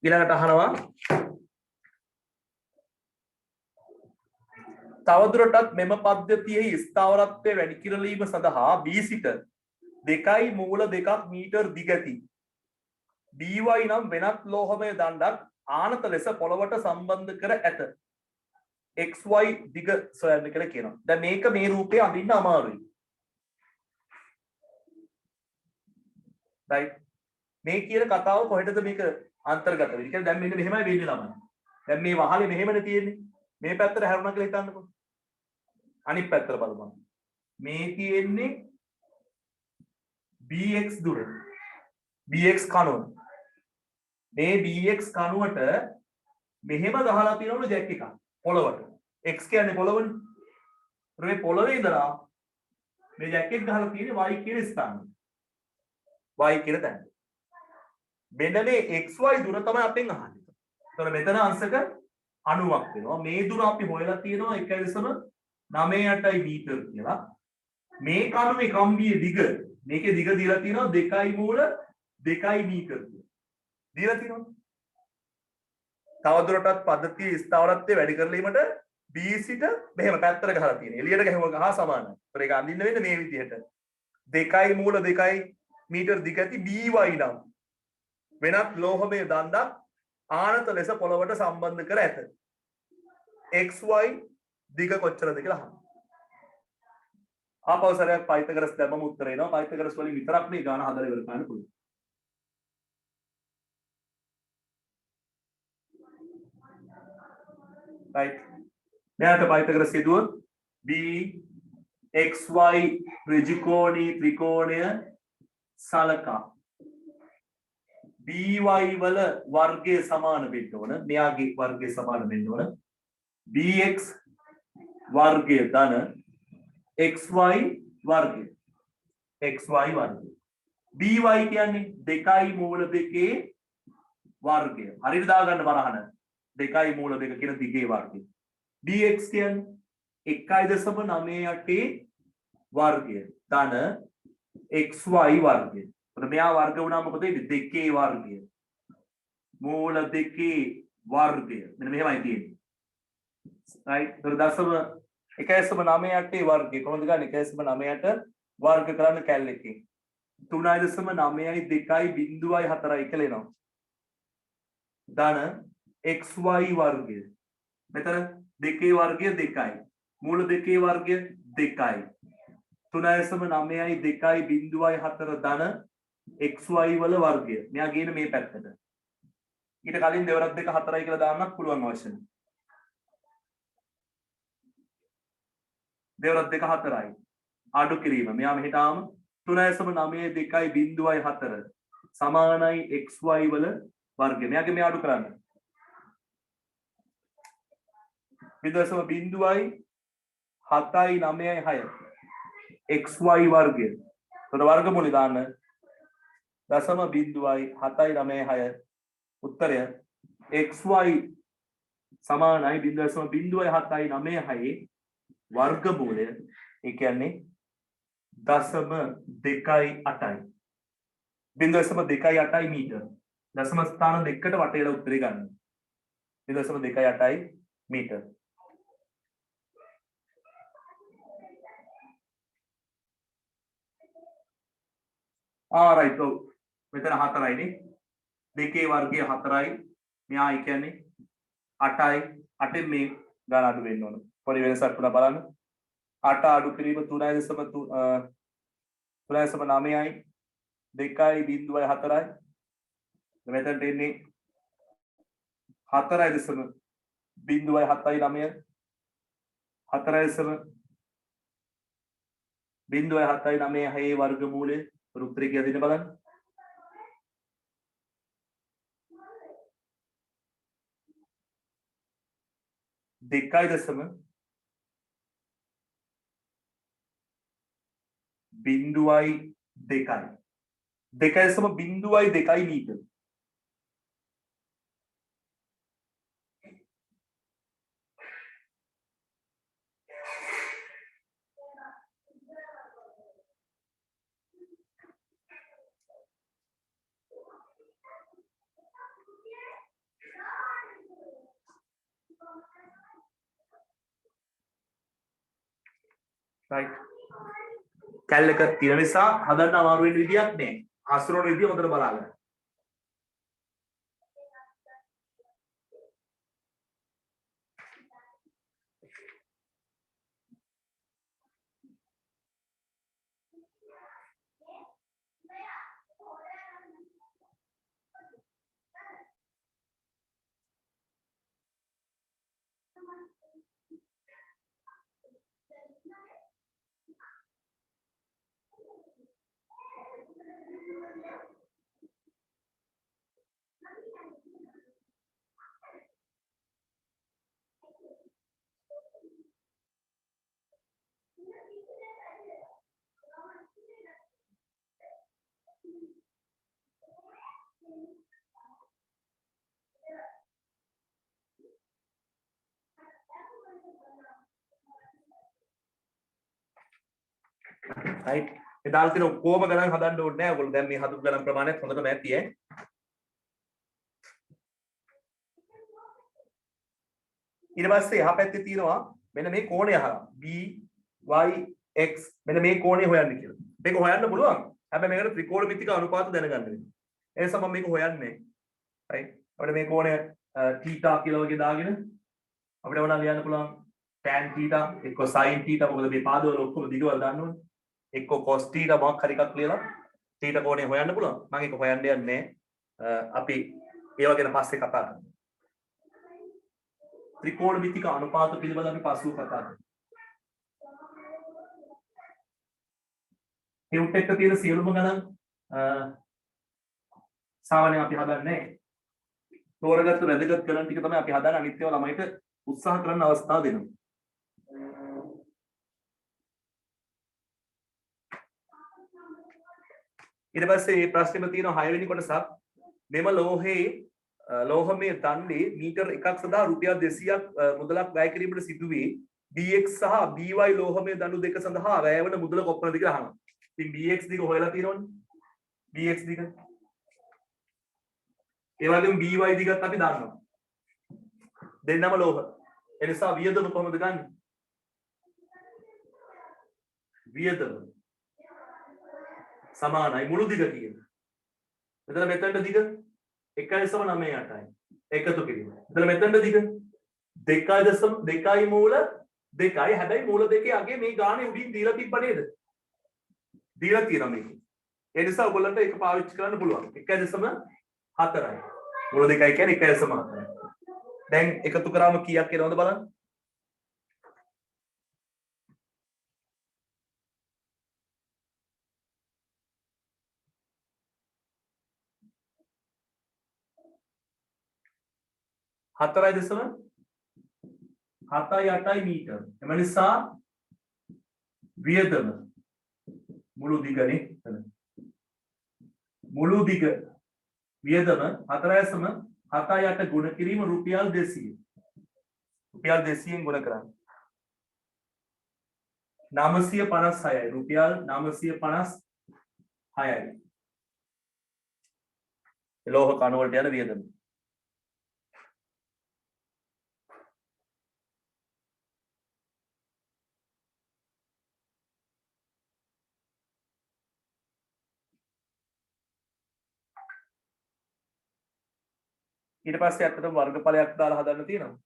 ඊළඟට අහනවා තවදුරටත් මෙම පද්ධතියෙහි ස්ථාවරත්වය වැඩි කිරීම සඳහා B සිට 2 මූල 2 මීටර් දිගති dy නම් වෙනත් ලෝහමය දණ්ඩක් ආනත ලෙස පොළවට සම්බන්ධ කර ඇත. xy දිග සොයන්න කියලා කියනවා. දැන් මේක මේ රූපේ අඳින්න අමාරුයි. right. මේ කියන කතාව කොහෙටද මේක අන්තර්ගත වෙන්නේ කියලා දැන් මෙන්න මෙහෙමයි වෙන්නේ ළමයි. දැන් මේ වහලේ මෙහෙමනේ තියෙන්නේ. මේ පැත්තට හැරුණා කියලා හිතන්නකෝ. අනිත් පැත්තට බලමු. මේ තියෙන්නේ bx දුර. bx කණුව. මේ bx කණුවට මෙහෙම ගහලා තියෙනවලු ජැක් එකක් පොළවට. x කියන්නේ පොළවනේ. මේ පොළවේ ඉඳලා මේ ජැක් එක ගහලා තියෙන්නේ y කියන ස්ථානෙ. y කියන තැන. මෙන්න මේ xy දුර තමයි අපෙන් අහන්නේ. එතකොට මෙතන අංශක 90ක් වෙනවා. මේ දුර අපි හොයලා තියෙනවා 1.98 මීටර කියලා. මේ කණුවේ කම්බියේ දිග මේකේ දිග දීලා තියෙනවා 2 මූල 2 මීටර කියලා. දීලා තියෙනවා. තවදුරටත් පද්ධතියේ ස්ථාවරත්වය වැඩි කරලීමට B සිට මෙහෙම පැත්තට ගහලා තියෙනවා. එළියට ගහුවා ගහ සමානයි. ඒතර ඒක අඳින්න වෙන්නේ මේ විදිහට. දෙකයි මූල දෙකයි මීටර් දිග ඇති BY නම් වෙනත් ලෝහමය දණ්ඩක් ආනත ලෙස පොළවට සම්බන්ධ කර ඇත. XY දිග කොච්චරද කියලා අහන්න. ආපහු සරයක් පයිතගරස් දැම්මම උත්තර එනවා. පයිතගරස් වලින් විතරක් මේ ගාන හදලා ඉවර කරන්න පුළුවන්. right. දැන් පයිතගරස් කියදුවොත් BXY ත්‍රිජිකෝණී ත්‍රිකෝණය සලකා BY වල වර්ගය සමාන වෙන්න ඕන. මෙයාගේ වර්ගය සමාන වෙන්න ඕන. BX වර්ගය ධන XY වර්ගය. XY වර්ගය. BY කියන්නේ දෙකයි මූල දෙකේ වර්ගය. හරියට දාගන්න බලහන. දෙකයි මූල දෙක කියන දිගේ වර්ගය. BX කියන්නේ 1.98 වර්ගය ධන XY වර්ගය. මෙයා වර්ග වුණා මොකද වෙන්නේ? දෙකේ වර්ගය. මූල දෙකේ වර්ගය. මෙන්න මෙහෙමයි තියෙන්නේ. right. ඒතර දශම 1.98 වර්ගය කොහොමද ගන්න? 1.98 වර්ග කරන්න කැල් එකකින් 3.9යි 2යි 0.4යි කියලා එනවා. ධන XY වර්ගය. මෙතන දෙකේ වර්ගය 2යි. මූල දෙකේ වර්ගය 2යි. 3.9යි 2යි 0.4 ධන XY වල වර්ගය. මෙයා ගේන මේ පැත්තට. ඊට කලින් දෙවරක් 2 4යි කියලා දාන්නත් පුළුවන් අවශ්‍ය නැහැ. දෙවරක් 2 4යි. අඩු කිරීම. මෙයා මෙහෙට ආවම 3.9 2යි 0.4 සමානයි XY වල වර්ගය. මෙයාගේ මේ අඩු කරන්න. 0.7යි 7යි 9යි 6 XY වර්ගය. එතකොට වර්ගමූලය දාන්න. දශම බිංදුවයි 7යි 9යි 6 උත්තරය XY සමානයි 0.07යි 9යි 6 වර්ගමූලය. ඒ කියන්නේ දශම 2.8යි 0.28යි මීටර. දශම ස්ථාන දෙකකට වටේලා උත්තරේ ගන්න. 0.28යි මීටර. right. මෙතන 4යි නේ. දෙකේ වර්ගය 4යි. මෙයා ඒ කියන්නේ 8යි. 8ෙන් මේ ගාන අඩු වෙන්න ඕන. පොඩි වෙනසක් තුන බලන්න. 8 අඩු කිරීම 3.9යි 2යි 0.4යි. මෙතනට එන්නේ 4.0.7යි 9යි 4.0.7යි 9යි වර්ගමූලය උත්තරේ කියලා දෙන්න බලන්න. දෙකයි දශම බිංදුවයි දෙකයි. 2.02යි මීටර. right. කැල් එක තියෙන නිසා හදන්න අමාරු වෙන විදියක් නෑ. හසුරවන විදිය හොඳට බලාගන්න. right. මේ දාලා තියෙන ඔක්කොම ගණන් හදන්න ඕනේ නෑ. ඔයගොල්ලෝ දැන් මේ හදපු ගණන් ප්‍රමාණයත් හොඳටම ඇති ඈ. ඊට පස්සේ එහා පැත්තේ තියෙනවා මෙන්න මේ කෝණය අහලා BYX මෙන්න මේ කෝණය හොයන්න කියලා. මේක හොයන්න පුළුවන්. හැබැයි මේකට ත්‍රිකෝණමිතික අනුපාත දැනගන්න වෙනවා. ඒ නිසා මම මේක හොයන්නේ. right? අපිට මේ කෝණය θ කියලා වගේ දාගෙන අපිට වුණා ලියන්න පුළුවන් tan θ එක්ක sin θ මොකද මේ පාදවල ඔක්කොම දිගවල දාන්න ඕනේ. එක්ක cos θ මොකක් හරි එකක් ලියලා θ කෝණය හොයන්න පුළුවන්. මම ඒක හොයන්න යන්නේ අපි ඒව ගැන පස්සේ කතා කරමු. ත්‍රිකෝණමිතික අනුපාත පිළිබඳව අපි පසුව කතා කරමු. ටියුට් එක තියෙන සියලුම ගණන් සාමාන්‍යයෙන් අපි හදන්නේ තෝරගත්තු වැදගත් ගණන් ටික තමයි අපි හදන්නේ අනිත් ඒවා ළමයිට උත්සාහ කරන්න අවස්ථාව දෙනවා. ඊට පස්සේ මේ ප්‍රශ්නෙම තියෙන 6 වෙනි කොටසක් මෙම ලෝහමය දණ්ඩේ මීටර එකක් සඳහා රුපියල් 200ක් මුදලක් වැය කිරීමට සිදුවේ BX සහ BY ලෝහමය දණ්ඩු දෙක සඳහා වැය වන මුදල කොපමණද කියලා අහනවා. ඉතින් BX දිග හොයලා තියෙනවනේ. BX දිග. ඒ වගේම BY දිගත් අපි දන්නවා. දෙන්නම ලෝහ. ඒ නිසා වියදම කොහොමද ගන්නෙ? වියදම සමානයි මුළු දිග කියන. මෙතන මෙතනට දිග 1.98යි. එකතු කිරීම. මෙතන මෙතනට දිග 2.2යි මූල 2යි. හැබැයි මූල දෙකේ අගේ මේ ගානේ උඩින් දීලා තිබ්බ නේද? දීලා තියෙනවා මේක. ඒ නිසා ඔයගොල්ලන්ට ඒක පාවිච්චි කරන්න පුළුවන්. 1.4යි. මුල දෙකයි කියන්නේ 1.4යි. දැන් එකතු කරාම කීයක් එනවද බලන්න. හතරයි දශම 7.8යි මීටර. එම නිසා වියදම මුළු දිගනේ මුළු දිග වියදම 4.7.8 ගුණ කිරීම රුපියල් 200. රුපියල් 200න් ගුණ කරන්න. 956යි. රුපියල් 956යි. ලෝහ කණු වලට යන වියදම. ඊට පස්සේ අත්තටම වර්ගඵලයක් දාලා හදන්න තියෙනවා.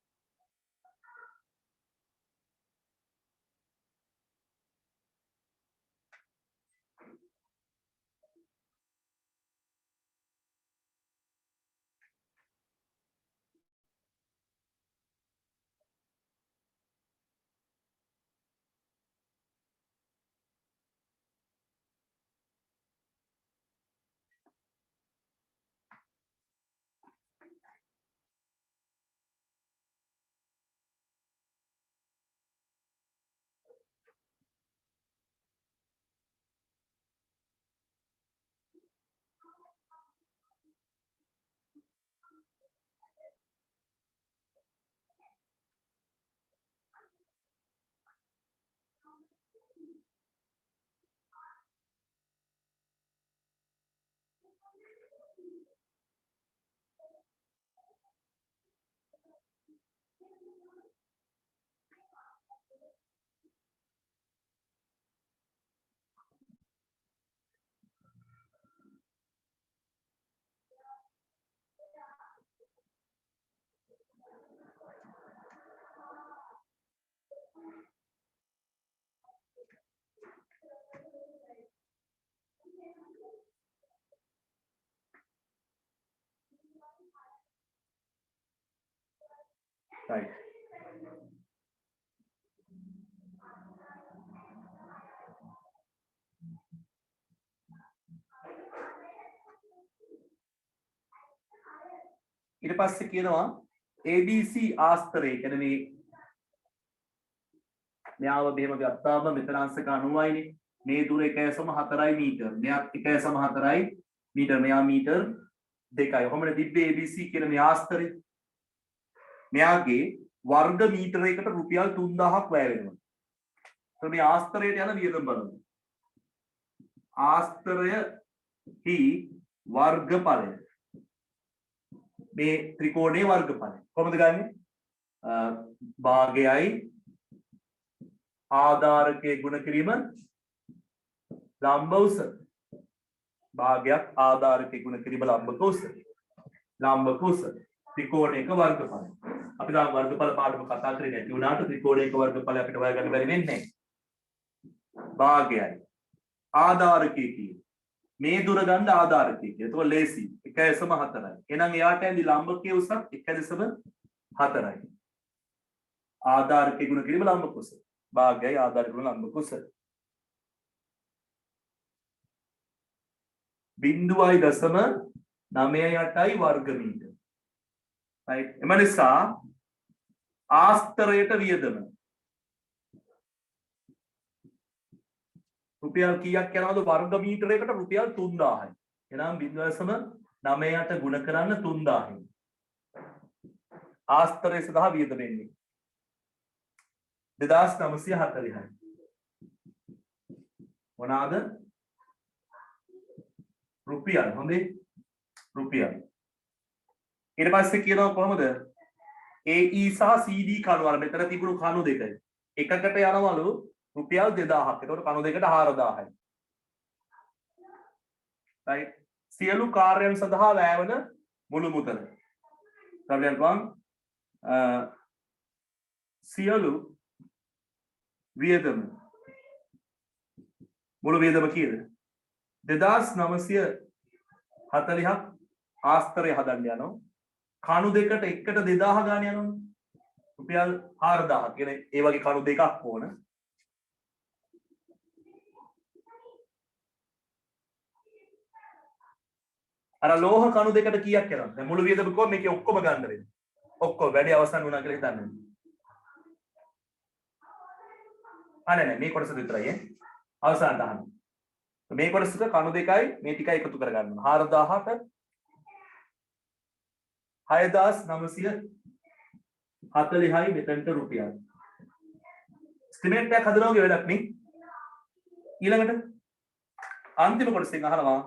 right. ඊට පස්සේ කියනවා ABC ආස්තරය කියන්නේ මේ මෙයාව මෙහෙම ගත්තාම මෙතන අංශක 90යිනේ මේ දුර 1.4යි මීටර මෙයාත් 1.4යි මීටර මෙයා මීටර 2යි ඔහොමනේ තිබ්බේ ABC කියන මේ ආස්තරය මෙයාගේ වර්ග මීටරයකට රුපියල් 3000ක් වැය වෙනවා. ඒත් මේ ආස්තරයට යන වියදම බලමු. ආස්තරයෙහි වර්ගඵලය මේ ත්‍රිකෝණයේ වර්ගඵලය කොහොමද ගන්නෙ? භාගයයි ආධාරකයේ ගුණ කිරීම ලම්බ උස භාගයක් ආධාරකයේ ගුණ කිරීම ලම්බක උස. ලම්බක උස ත්‍රිකෝණයක වර්ගඵලය. අපි දැන් වර්ගඵල පාඩම කතා කරේ නැති වුණාට ත්‍රිකෝණයක වර්ගඵලය අපිට හොයාගන්න බැරි වෙන්නේ නැහැ. භාගයයි ආධාරකයේ කියන්නේ මේ දුර ගන්න ආධාරකයේ කියන්නේ. ඒක ලේසි. 1.4යි. එහෙනම් එයාට ඇඳි ලම්බකයේ උසත් 1.4යි. ආධාරකයේ ගුණ කිරීම ලම්බක උස. භාගයයි ආධාරක ගුණ ලම්බක උස. 0.98යි වර්ග මීටර. right. එම නිසා ආස්තරයට වියදම රුපියල් කීයක් යනවද වර්ග මීටරයකට? රුපියල් 3000යි. එහෙනම් 0.98 ගුණ කරන්න 3000යි. ආස්තරය සඳහා වියදම එන්නේ 2940යි. මොනවාද? රුපියල්. හොඳේ. රුපියල්. ඊට පස්සේ කියනවා කොහොමද? AE සහ CD කණු වල මෙතන තිබුණු කණු දෙක. එකකට යනවලු රුපියල් 2000ක්. ඒතකොට කණු දෙකට 4000යි. right. සියලු කාර්යයන් සඳහා වැයවන මුළු මුදල. W1 සියලු වියදම මුළු වියදම කීයද? 2940ක් ආස්තරය හදන්න යනවා. කණු දෙකට එකට 2000 ගාන යනවා. රුපියල් 4000. කියන්නේ ඒ වගේ කණු දෙකක් ඕන. අර ලෝහ කණු දෙකට කීයක් යනවද? දැන් මුළු වියදම කොහොම මේකේ ඔක්කොම ගන්න වෙන්නේ. ඔක්කොම වැඩි අවසන් වුණා කියලා හිතන්නේ. නෑ මේ කොටස විතරයි අවසානට අහන්න. මේ කොටසට කණු දෙකයි මේ ටිකයි එකතු කරගන්න ඕන. 4000ට 6940යි මෙතනට රුපියල්. ස්ටිමේට් එකක් හදනවා වගේ වැඩක් නේ. ඊළඟට අන්තිම කොටසෙන් අහනවා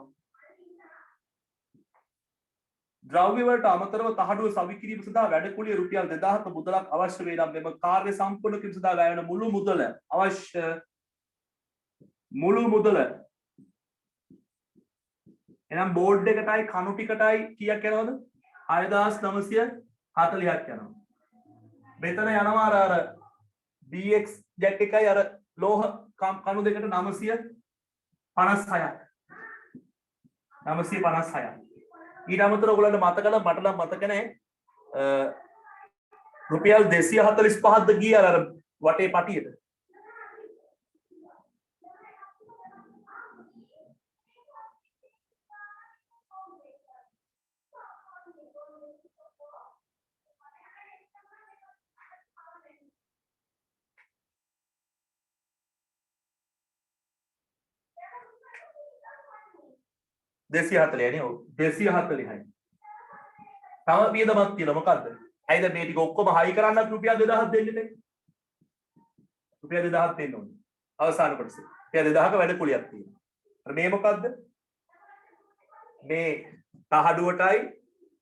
ද්‍රව්‍ය වලට අමතරව තහඩුව සවිකිරීම සඳහා වැඩ කුලිය රුපියල් 2000ක මුදලක් අවශ්‍ය වේ නම් මෙම කාර්ය සම්පූර්ණ කිරීම සඳහා වැය වෙන මුළු මුදල අවශ්‍ය මුළු මුදල එහෙනම් බෝඩ් එකටයි කණු ටිකටයි කීයක් යනවද? 6940ක් යනවා. මෙතන යනවා අර BX ජැක් එකයි අර ලෝහ කණු දෙකට 956ක්. 956ක්. ඊට අමතරව ඔයගොල්ලන්ට මතකද? මට නම් මතක නැහැ. රුපියල් 245ක්ද ගියේ අර වටේ පටියට. දෙසිය 40 නේ. ඔව් 240යි. තව වියදමක් තියෙනවා මොකද්ද? ඇයිද මේ ටික ඔක්කොම හයි කරන්නත් රුපියල් 2000ක් දෙන්නේ නැහැ. රුපියල් 2000ක් දෙන්න ඕනේ. අවසාන කොටසේ. රුපියල් 2000ක වැඩ කුලියක් තියෙනවා. අර මේ මොකද්ද? මේ තහඩුවටයි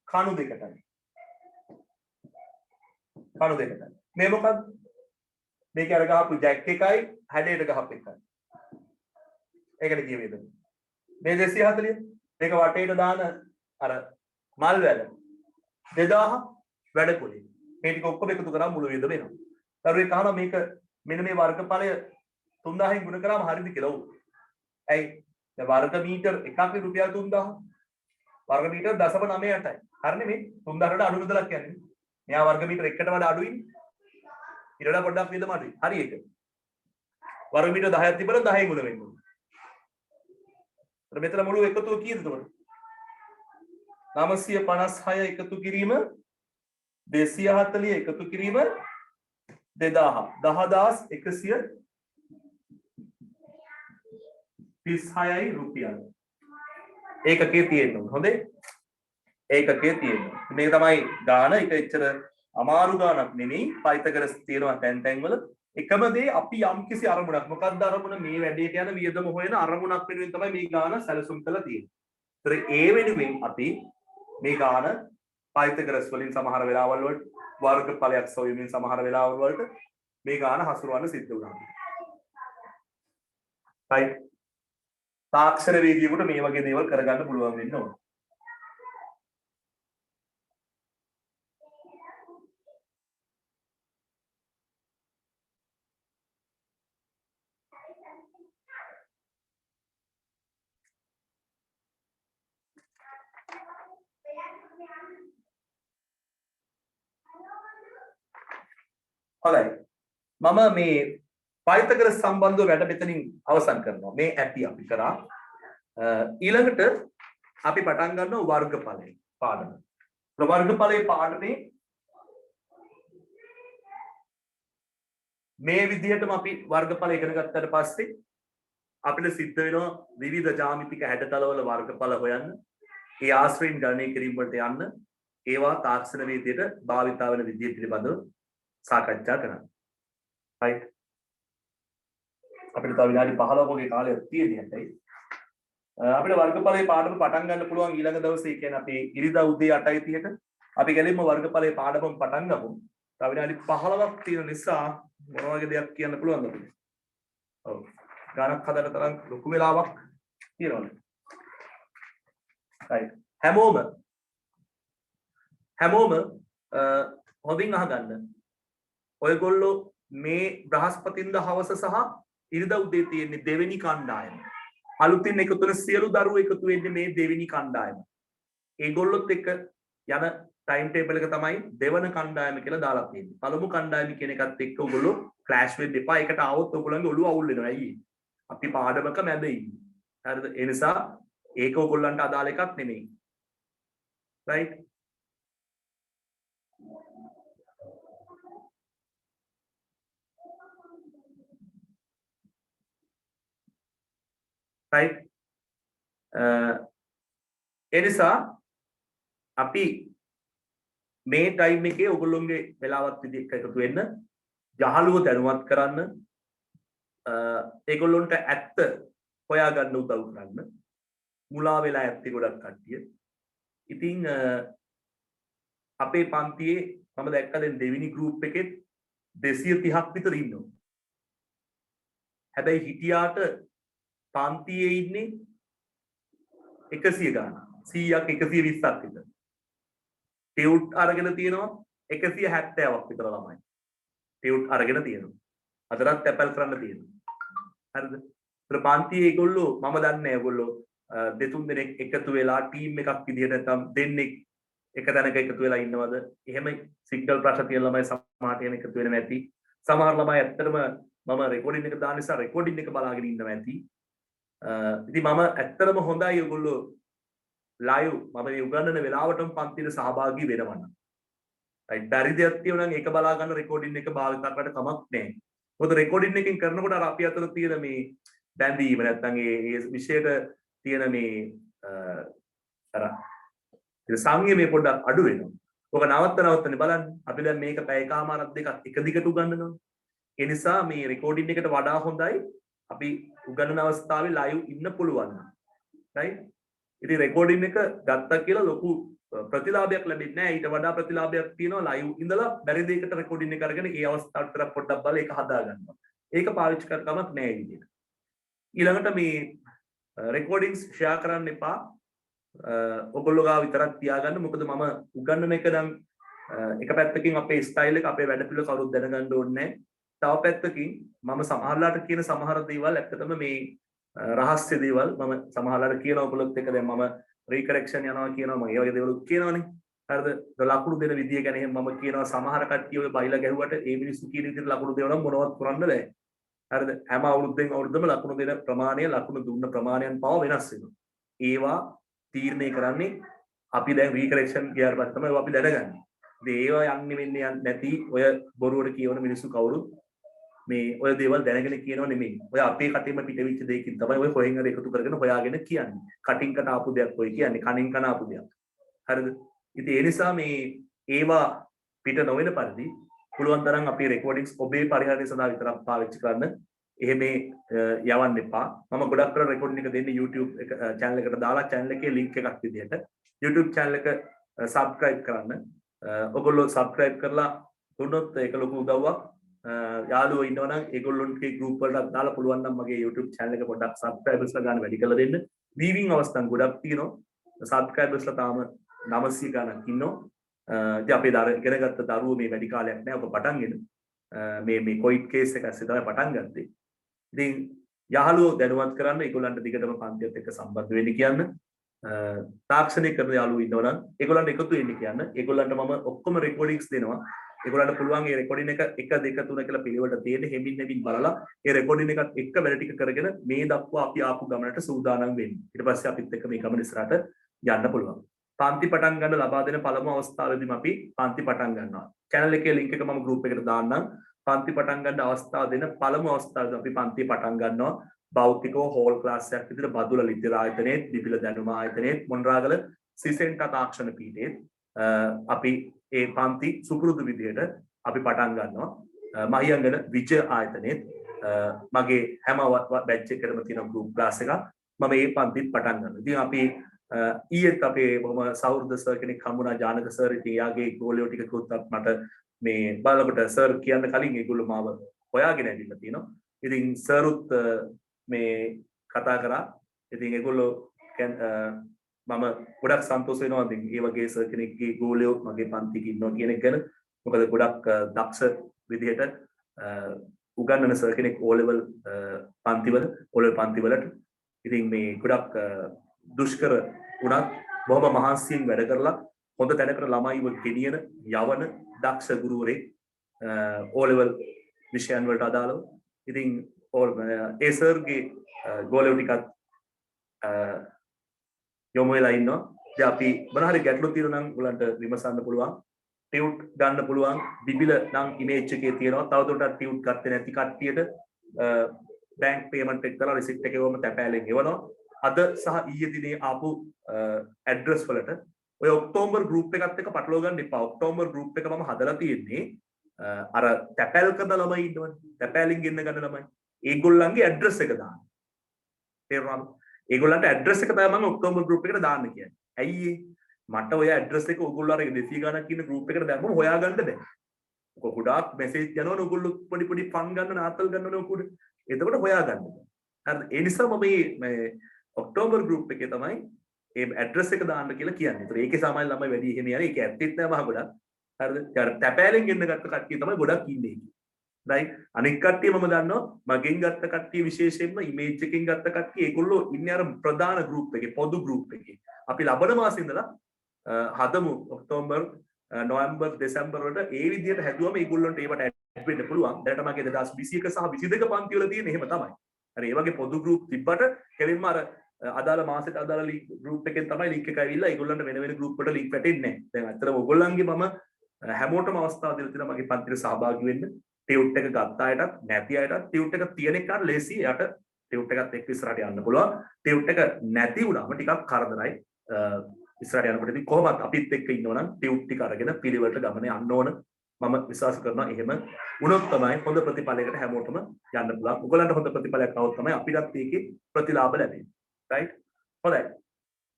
කණු දෙකටයි. කණු දෙකටයි. මේ මොකද්ද? මේක අර ගහපු ජැක් එකයි හැඩයට ගහපු එකයි. ඒකට කිය වේද? මේ 240 මේක වටේට දාන අර මල් වැල 2000 වැඩ කුලිය. මේ ටික ඔක්කොම එකතු කරාම මුළු වියදම එනවා. දරුවෙක් අහනවා මේක මෙන්න මේ වර්ගඵලය 3000න් ගුණ කරාම හරියද කියලා. ඔව්. ඇයි? දැන් වර්ග මීටර එකක් රුපියල් 3000. වර්ග මීටර 0.98යි. හරිනේ මේ 3000ට අඩු මුදලක් යන්නේ. මෙයා වර්ග මීටර එකකට වඩා අඩුයිනේ. ඊට වඩා පොඩ්ඩක් වියදම අඩුයි. හරි ඒක. වර්ග මීටර 10ක් තිබ්බනම් 10න් ගුණ වෙන්න ඕනේ. මෙතන මුළු එකතුව කීයද එතකොට? 956 එකතු කිරීම 240 එකතු කිරීම 2000 10136යි රුපියල්. ඒකකේ තියෙනවා. හොඳේ. ඒකකේ තියෙනවා. මේක තමයි ගාන. ඒක එච්චර අමාරු ගානක් නෙමෙයි. පයිතගරස් තියෙනවා තැන් තැන් වල. එකම දේ අපි යම්කිසි අරමුණක් මොකක්ද අරමුණ මේ වැඩේට යන වියදම හොයන අරමුණක් වෙනුවෙන් තමයි මේ ගාන සැලසුම් කරලා තියෙන්නේ. ඒතර ඒ වෙනුවෙන් අපි මේ ගාන පයිතගරස් වලින් සමහර වෙලාවල් වලට වර්ගඵලයක් සොයමින් සමහර වෙලාවල් වලට මේ ගාන හසුරවන්න සිද්ධ වුණා. right තාක්ෂණ වේදිකේකට මේ වගේ දේවල් කරගන්න පුළුවන් වෙන්න ඕන. හොඳයි. මම මේ පයිතගරස් සම්බන්ධව වැඩ මෙතනින් අවසන් කරනවා. මේ ඇති අපි කරා. ඊළඟට අපි පටන් ගන්නවා වර්ගඵලයේ පාඩම. වර්ගඵලයේ පාඩමේ මේ විදිහටම අපි වර්ගඵල ඉගෙන ගත්තට පස්සේ අපිට සිද්ධ වෙනවා විවිධ ජ්‍යාමිතික හැඩතලවල වර්ගඵල හොයන්න. ඒ ආශ්‍රයෙන් ගණනය කිරීම වලට යන්න. ඒවා තාක්ෂණ වේදිතයට භාවිතා වෙන විදිහ පිළිබඳව සාකච්ඡා කරන්න. right. අපිට තව විනාඩි 15ක වගේ කාලයක් තියෙනවා හැබැයි. අපිට වර්ගඵලයේ පාඩම පටන් ගන්න පුළුවන් ඊළඟ දවසේ කියන්නේ අපි ඉරිදා උදේ 8:30ට අපි ගැලීම වර්ගඵලයේ පාඩමම පටන් ගමු. තව විනාඩි 15ක් තියෙන නිසා මොන වගේ දෙයක් කියන්න පුළුවන්ද අපිට? ඔව්. ගණක් හදන්න තරම් ලොකු වෙලාවක් තියෙනවනේ. right. හැමෝම හොඳින් අහගන්න. ඔයගොල්ලෝ මේ බ්‍රහස්පතින්දා හවස සහ ඉරිදා උදේ තියෙන දෙවෙනි කණ්ඩායම. අලුතින් එකතු වෙන සියලු දරුවෝ එකතු වෙන්නේ මේ දෙවෙනි කණ්ඩායම. ඒගොල්ලොත් එක්ක යන ටයිම් ටේබල් එක තමයි දෙවන කණ්ඩායම කියලා දාලා තියෙන්නේ. පළමු කණ්ඩායම කියන එකත් එක්ක ඔයගොල්ලෝ ක්ලෑෂ් වෙන්න එපා. ඒකට આવොත් ඔයගොල්ලන්ගේ ඔළුව අවුල් වෙනවා. ඇයි? අපි පාඩමක මැද ඉන්නේ. හරිද? ඒ නිසා ඒක ඔයගොල්ලන්ට අදාළ එකක් නෙමෙයි. right. right. ඒ නිසා අපි මේ ටයිම් එකේ ඔයගොල්ලෝගේ වෙලාවත් විදිහට එකතු වෙන්න, යහළුවෝ දැනුවත් කරන්න, ඒගොල්ලොන්ට ඇත්ත හොයාගන්න උදව් කරන්න. මුලා වෙලා ඇත්තේ ගොඩක් කට්ටිය. ඉතින් අපේ පන්තියේ මම දැක්ක දැන් දෙවෙනි ගෲප් එකේ 230ක් විතර ඉන්නවා. හැබැයි හිටියාට පන්තියේ ඉන්නේ 100 ගාන. 100ක් 120ක් විතර. ටියුට් අරගෙන තියෙනවා 170ක් විතර ළමයි. ටියුට් අරගෙන තියෙනවා. අදටත් ඇපල් කරන්න තියෙනවා. හරිද? ඒතර පන්තියේ ඒගොල්ලෝ මම දන්නේ ඒගොල්ලෝ දෙතුන් දෙනෙක් එකතු වෙලා ටීම් එකක් විදිහට නැත්නම් දෙන්නෙක් එක තැනක එකතු වෙලා ඉන්නවද? එහෙම සිග්නල් ප්‍රශ්න තියෙන ළමයි සමහරට එහෙම එකතු වෙන්නේ නැති. සමහර ළමයි ඇත්තටම මම රෙකෝඩින් එක දාන නිසා රෙකෝඩින් එක බලාගෙන ඉන්නවා ඇති. ඉතින් මම ඇත්තටම හොඳයි ඔයගොල්ලෝ ලයිව් මම මේ උගන්වන වෙලාවටම පන්තියට සහභාගී වෙනවන්න. right. බැරි දෙයක් තියෙනවා නම් ඒක බලා ගන්න රෙකෝඩින් එක භාවිත කරකට කමක් නැහැ. මොකද රෙකෝඩින් එකකින් කරනකොට අර අපි අතර තියෙන මේ බැඳීම නැත්නම් ඒ විෂයට තියෙන මේ අර සංයමය පොඩ්ඩක් අඩු වෙනවා. ඔක නවත්තන්නේ බලන්න. අපි දැන් මේක පැයකමාරක් දෙකක් එක දිගට උගන්වනවා. ඒ නිසා මේ රෙකෝඩින් එකට වඩා හොඳයි අපි උගන්වන අවස්ථාවේ ලයිව් ඉන්න පුළුවන්. right. ඉතින් රෙකෝඩින් එක ගත්තා කියලා ලොකු ප්‍රතිලාභයක් ලැබෙන්නේ නැහැ. ඊට වඩා ප්‍රතිලාභයක් තියෙනවා ලයිව් ඉඳලා බැරි දෙයකට රෙකෝඩින් එක අරගෙන ඒ අවස්ථාවට විතර පොඩ්ඩක් බලලා ඒක හදා ගන්නවා. ඒක පාවිච්චි කර කමක් නැහැ විදියට. ඊළඟට මේ රෙකෝඩින්ග්ස් ෂෙයා කරන්න එපා. ඔයගොල්ලෝ ගාව විතරක් තියාගන්න. මොකද මම උගන්වන එක නම් එක පැත්තකින් අපේ ස්ටයිල් එක අපේ වැඩ පිළිවෙල කවුරුත් දැනගන්න ඕනේ නැහැ. තව පැත්තකින් මම සමහරලාට කියන සමහර දේවල් ඇත්තටම මේ රහස්‍ය දේවල් මම සමහරලාට කියන ඔයගොල්ලොත් එක්ක දැන් මම රීකරෙක්ෂන් යනවා කියනවා මම ඒ වගේ දේවල් කියනවනේ. හරිද? ලකුණු දෙන විදිය ගැන එහෙම මම කියනවා සමහර කට්ටිය ඔය බයිලා ගැහුවට ඒ මිනිස්සු කියන විදිහට ලකුණු දෙනවා මොනවත් කරන්න බෑ. හරිද? හැම අවුරුද්දෙන් අවුරුද්දම ලකුණු දෙන ප්‍රමාණය ලකුණු දුන්න ප්‍රමාණයන් පව වෙනස් වෙනවා. ඒවා තීරණය කරන්නේ අපි දැන් රීකරෙක්ෂන් ගියාට පස්සේ තමයි අපි දැනගන්නේ. ඉතින් ඒවා යන්නේ වෙන්නේ නැති ඔය බොරුවට කියවන මිනිස්සු කවුරුත් මේ ඔය දේවල් දැනගෙන කියනව නෙමෙයි. ඔය අපේ කටින්ම පිටවිච්ච දෙයකින් තමයි ඔය කොහෙන් හරි එකතු කරගෙන හොයාගෙන කියන්නේ. කටින් කට ආපු දෙයක් ඔය කියන්නේ. කනින් කන ආපු දෙයක්. හරිද? ඉතින් ඒ නිසා මේ ඒවා පිට නොවන පරිදි පුළුවන් තරම් අපේ රෙකෝඩින්ග්ස් ඔබේ පරිහරණය සඳහා විතරක් පාවිච්චි කරන්න. එහෙම යවන්න එපා. මම ගොඩක් කරලා රෙකෝඩින් එක දෙන්නේ YouTube එක channel එකට දාලා channel එකේ link එකක් විදිහට YouTube channel එක subscribe කරන්න. ඔයගොල්ලෝ subscribe කරලා දුන්නොත් ඒක ලොකු උදව්වක්. යාළුවෝ ඉන්නවනම් ඒගොල්ලොන්ගේ group වලට දාලා පුළුවන් නම් මගේ YouTube channel එක පොඩ්ඩක් subscribers ලා ගන්න වැඩි කරලා දෙන්න. weaving අවස්ථාන් ගොඩක් තියෙනවා. subscribers ලා තාම 900 ගණන් ඉන්නවා. ඉතින් අපේ ඉගෙන ගත්ත දරුවෝ මේ වැඩි කාලයක් නෑ. ඔක පටන් ගෙන. මේ කොයිඩ් කේස් එක ඇස්සේ තමයි පටන් ගත්තේ. ඉතින් යාළුවෝ දැනුවත් කරන්න ඒගොල්ලන්ට දිගටම පන්තියත් එක්ක සම්බන්ධ වෙන්න කියන්න. තාක්ෂණික කරන යාළුවෝ ඉන්නවනම් ඒගොල්ලන්ට එකතු වෙන්න කියන්න. ඒගොල්ලන්ට මම ඔක්කොම රෙකෝඩින්ග්ස් දෙනවා. ඒගොල්ලන්ට පුළුවන් මේ රෙකෝඩින් එක 1 2 3 කියලා පිළිවෙලට තියෙන හෙමින් බලලා ඒ රෙකෝඩින් එකත් එක්ක වැඩ ටික කරගෙන මේ දක්වා අපි ආපු ගමනට සූදානම් වෙන්න. ඊට පස්සේ අපිත් එක්ක මේ ගමන ඉස්සරහට යන්න පුළුවන්. පන්ති පටන් ගන්න ලබා දෙන පළමු අවස්ථාවේදීම අපි පන්ති පටන් ගන්නවා. channel එකේ link එක මම group එකට දාන්නම්. පන්ති පටන් ගන්න අවස්ථාව දෙන පළමු අවස්ථාවේදී අපි පන්ති පටන් ගන්නවා. භෞතිකව හෝල් ක්ලාස් එකක් විදිහට බදුල ලිද්දර ආයතනයේ දිපිල දැනුම ආයතනයේ මොණරාගල සිසෙන්ටා තාක්ෂණ පීඨයේ අපි ඒ පන්ති සුපුරුදු විදිහට අපි පටන් ගන්නවා. මහියංගන විජය ආයතනයේ මගේ හැම බැච් එකකටම තියෙන group class එකක් මම මේ පන්තිත් පටන් ගන්නවා. ඉතින් අපි ඊයේත් අපේ බොහොම සෞහෘද සර් කෙනෙක් හම්බුණා ජානක සර්. ඉතින් යාගේ ගෝලියෝ ටික කිව්වත් මට මේ බලකට සර් කියන්න කලින් ඒගොල්ලෝ මාව හොයාගෙන ඇවිල්ලා තියෙනවා. ඉතින් සර්ුත් මේ කතා කරා. ඉතින් ඒගොල්ලෝ මම ගොඩක් සන්තෝෂ වෙනවා. ඉතින් ඒ වගේ සර් කෙනෙක්ගේ ගෝලියෝ මගේ පන්තියේ ඉන්නවා කියන එක ගැන. මොකද ගොඩක් දක්ෂ විදිහට උගන්වන සර් කෙනෙක් O level පන්තිවලට. ඉතින් මේ ගොඩක් දුෂ්කර වුණත් බොහොම මහන්සියෙන් වැඩ කරලා හොඳ තැනකට ළමයිව ගෙනියන යවන දක්ෂ ගුරුවරයෙක් O level විෂයන් වලට අදාළව. ඉතින් ඒ සර්ගේ ගෝලියෝ ටිකත් යොමු වෙලා ඉන්නවා. ඉතින් අපි මොන හරි ගැටලු තියෙනවා නම් උගලන්ට විමසන්න පුළුවන්. ටියුට් ගන්න පුළුවන්. බිබිල නම් ඉමේජ් එකේ තියෙනවා. තවදුරටත් ටියුට් ගත්තේ නැති කට්ටියට බැංක් පේමන්ට් එක කරලා රිසිට් එක එවම තැපෑලෙන් එවනවා. අද සහ ඊයේ දිනේ ආපු ඇඩ්‍රස් වලට ඔය ඔක්තෝබර් ගෲප් එකත් එක්ක පටලවා ගන්න එපා. ඔක්තෝබර් ගෲප් එක මම හදලා තියෙන්නේ අර තැපෑල් කරන ළමයි ඉන්නවනේ. තැපෑලින් ගෙන්න ගන්න ළමයි. ඒගොල්ලන්ගේ ඇඩ්‍රස් එක දාන්න. තේරුණාද? ඒගොල්ලන්ට ඇඩ්‍රස් එක තමයි මම ඔක්තෝබර් ගෲප් එකට දාන්න කියන්නේ. ඇයි මට ඔය ඇඩ්‍රස් එක ඕගොල්ලෝ අර 200 ගණක් ඉන්න ගෲප් එකට දැම්මම හොයාගන්න බෑ. ඔක ගොඩාක් මෙසේජ් යනවනේ ඕගොල්ලෝ පොඩි ෆන් ගන්න නාතල් ගන්නවනේ ඔකුඩ. එතකොට හොයාගන්න බෑ. හරිද? ඒ නිසා මම මේ ඔක්තෝබර් ගෲප් එකේ තමයි ඒ ඇඩ්‍රස් එක දාන්න කියලා කියන්නේ. ඒතර ඒකේ සාමාන්‍ය ළමයි වැඩි එහෙම යන්නේ. ඒක ඇත්තෙත් නෑ මහ ගොඩක්. හරිද? ඊට තැපෑලෙන් ගෙන්න ගත්ත කට්ටිය තමයි ගොඩක් ඉන්නේ. right? අනික් කට්ටිය මම දන්නවා මගෙන් ගත්ත කට්ටිය විශේෂයෙන්ම ඉමේජ් එකෙන් ගත්ත කට්ටිය ඒගොල්ලෝ ඉන්නේ අර ප්‍රධාන ගෲප් එකේ පොදු ගෲප් එකේ. අපි ලබන මාසෙ ඉඳලා හදමු ඔක්තෝබර් නොවැම්බර් දෙසැම්බර් වලට ඒ විදිහට හැදුවම ඒගොල්ලන්ට ඒවට ඇඩ් වෙන්න පුළුවන්. දැනට මගේ 2021 සහ 22 පන්ති වල තියෙන එහෙම තමයි. හරි ඒ වගේ පොදු ගෲප් තිබ්බට කෙලින්ම අර අදාළ මාසෙට අදාළ ගෲප් එකෙන් තමයි ලින්ක් එක ඇවිල්ලා ඒගොල්ලන්ට වෙන වෙන ගෲප් වලට ලින්ක් වැටෙන්නේ නැහැ. දැන් අතන ඔයගොල්ලන්ගේ මම හැමෝටම අවස්ථාව දීලා තියෙනවා මගේ පන්තියට සහභාගී වෙන්න. ටියුට් එක ගත්ත අයටත් නැති අයටත් ටියුට් එක තියෙන එකට ලේසි. යට ටියුට් එකත් එක්ක ඉස්සරහට යන්න පුළුවන්. ටියුට් එක නැති වුණාම ටිකක් කරදරයි. ඉස්සරහට යනකොට ඉතින් කොහොමත් අපිත් එක්ක ඉන්නවනම් ටියුට් ටික අරගෙන පිළිවෙලට ගමනේ යන්න ඕන. මම විශ්වාස කරනවා එහෙම වුණොත් තමයි හොඳ ප්‍රතිඵලයකට හැමෝටම යන්න පුළුවන්. ඔයගලන්ට හොඳ ප්‍රතිඵලයක් આવොත් තමයි අපිටත් ඒකේ ප්‍රතිලාභ ලැබෙන්නේ. right? හොඳයි.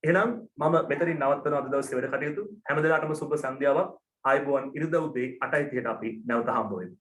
එහෙනම් මම මෙතනින් නවත්වනවා අද දවසේ වැඩ කටයුතු. හැමදෙනාටම සුබ සන්ධ්‍යාවක්. ආයුබෝවන්. ඉරිදා උදේ 8:30ට අපි නැවත හම්බ වෙමු.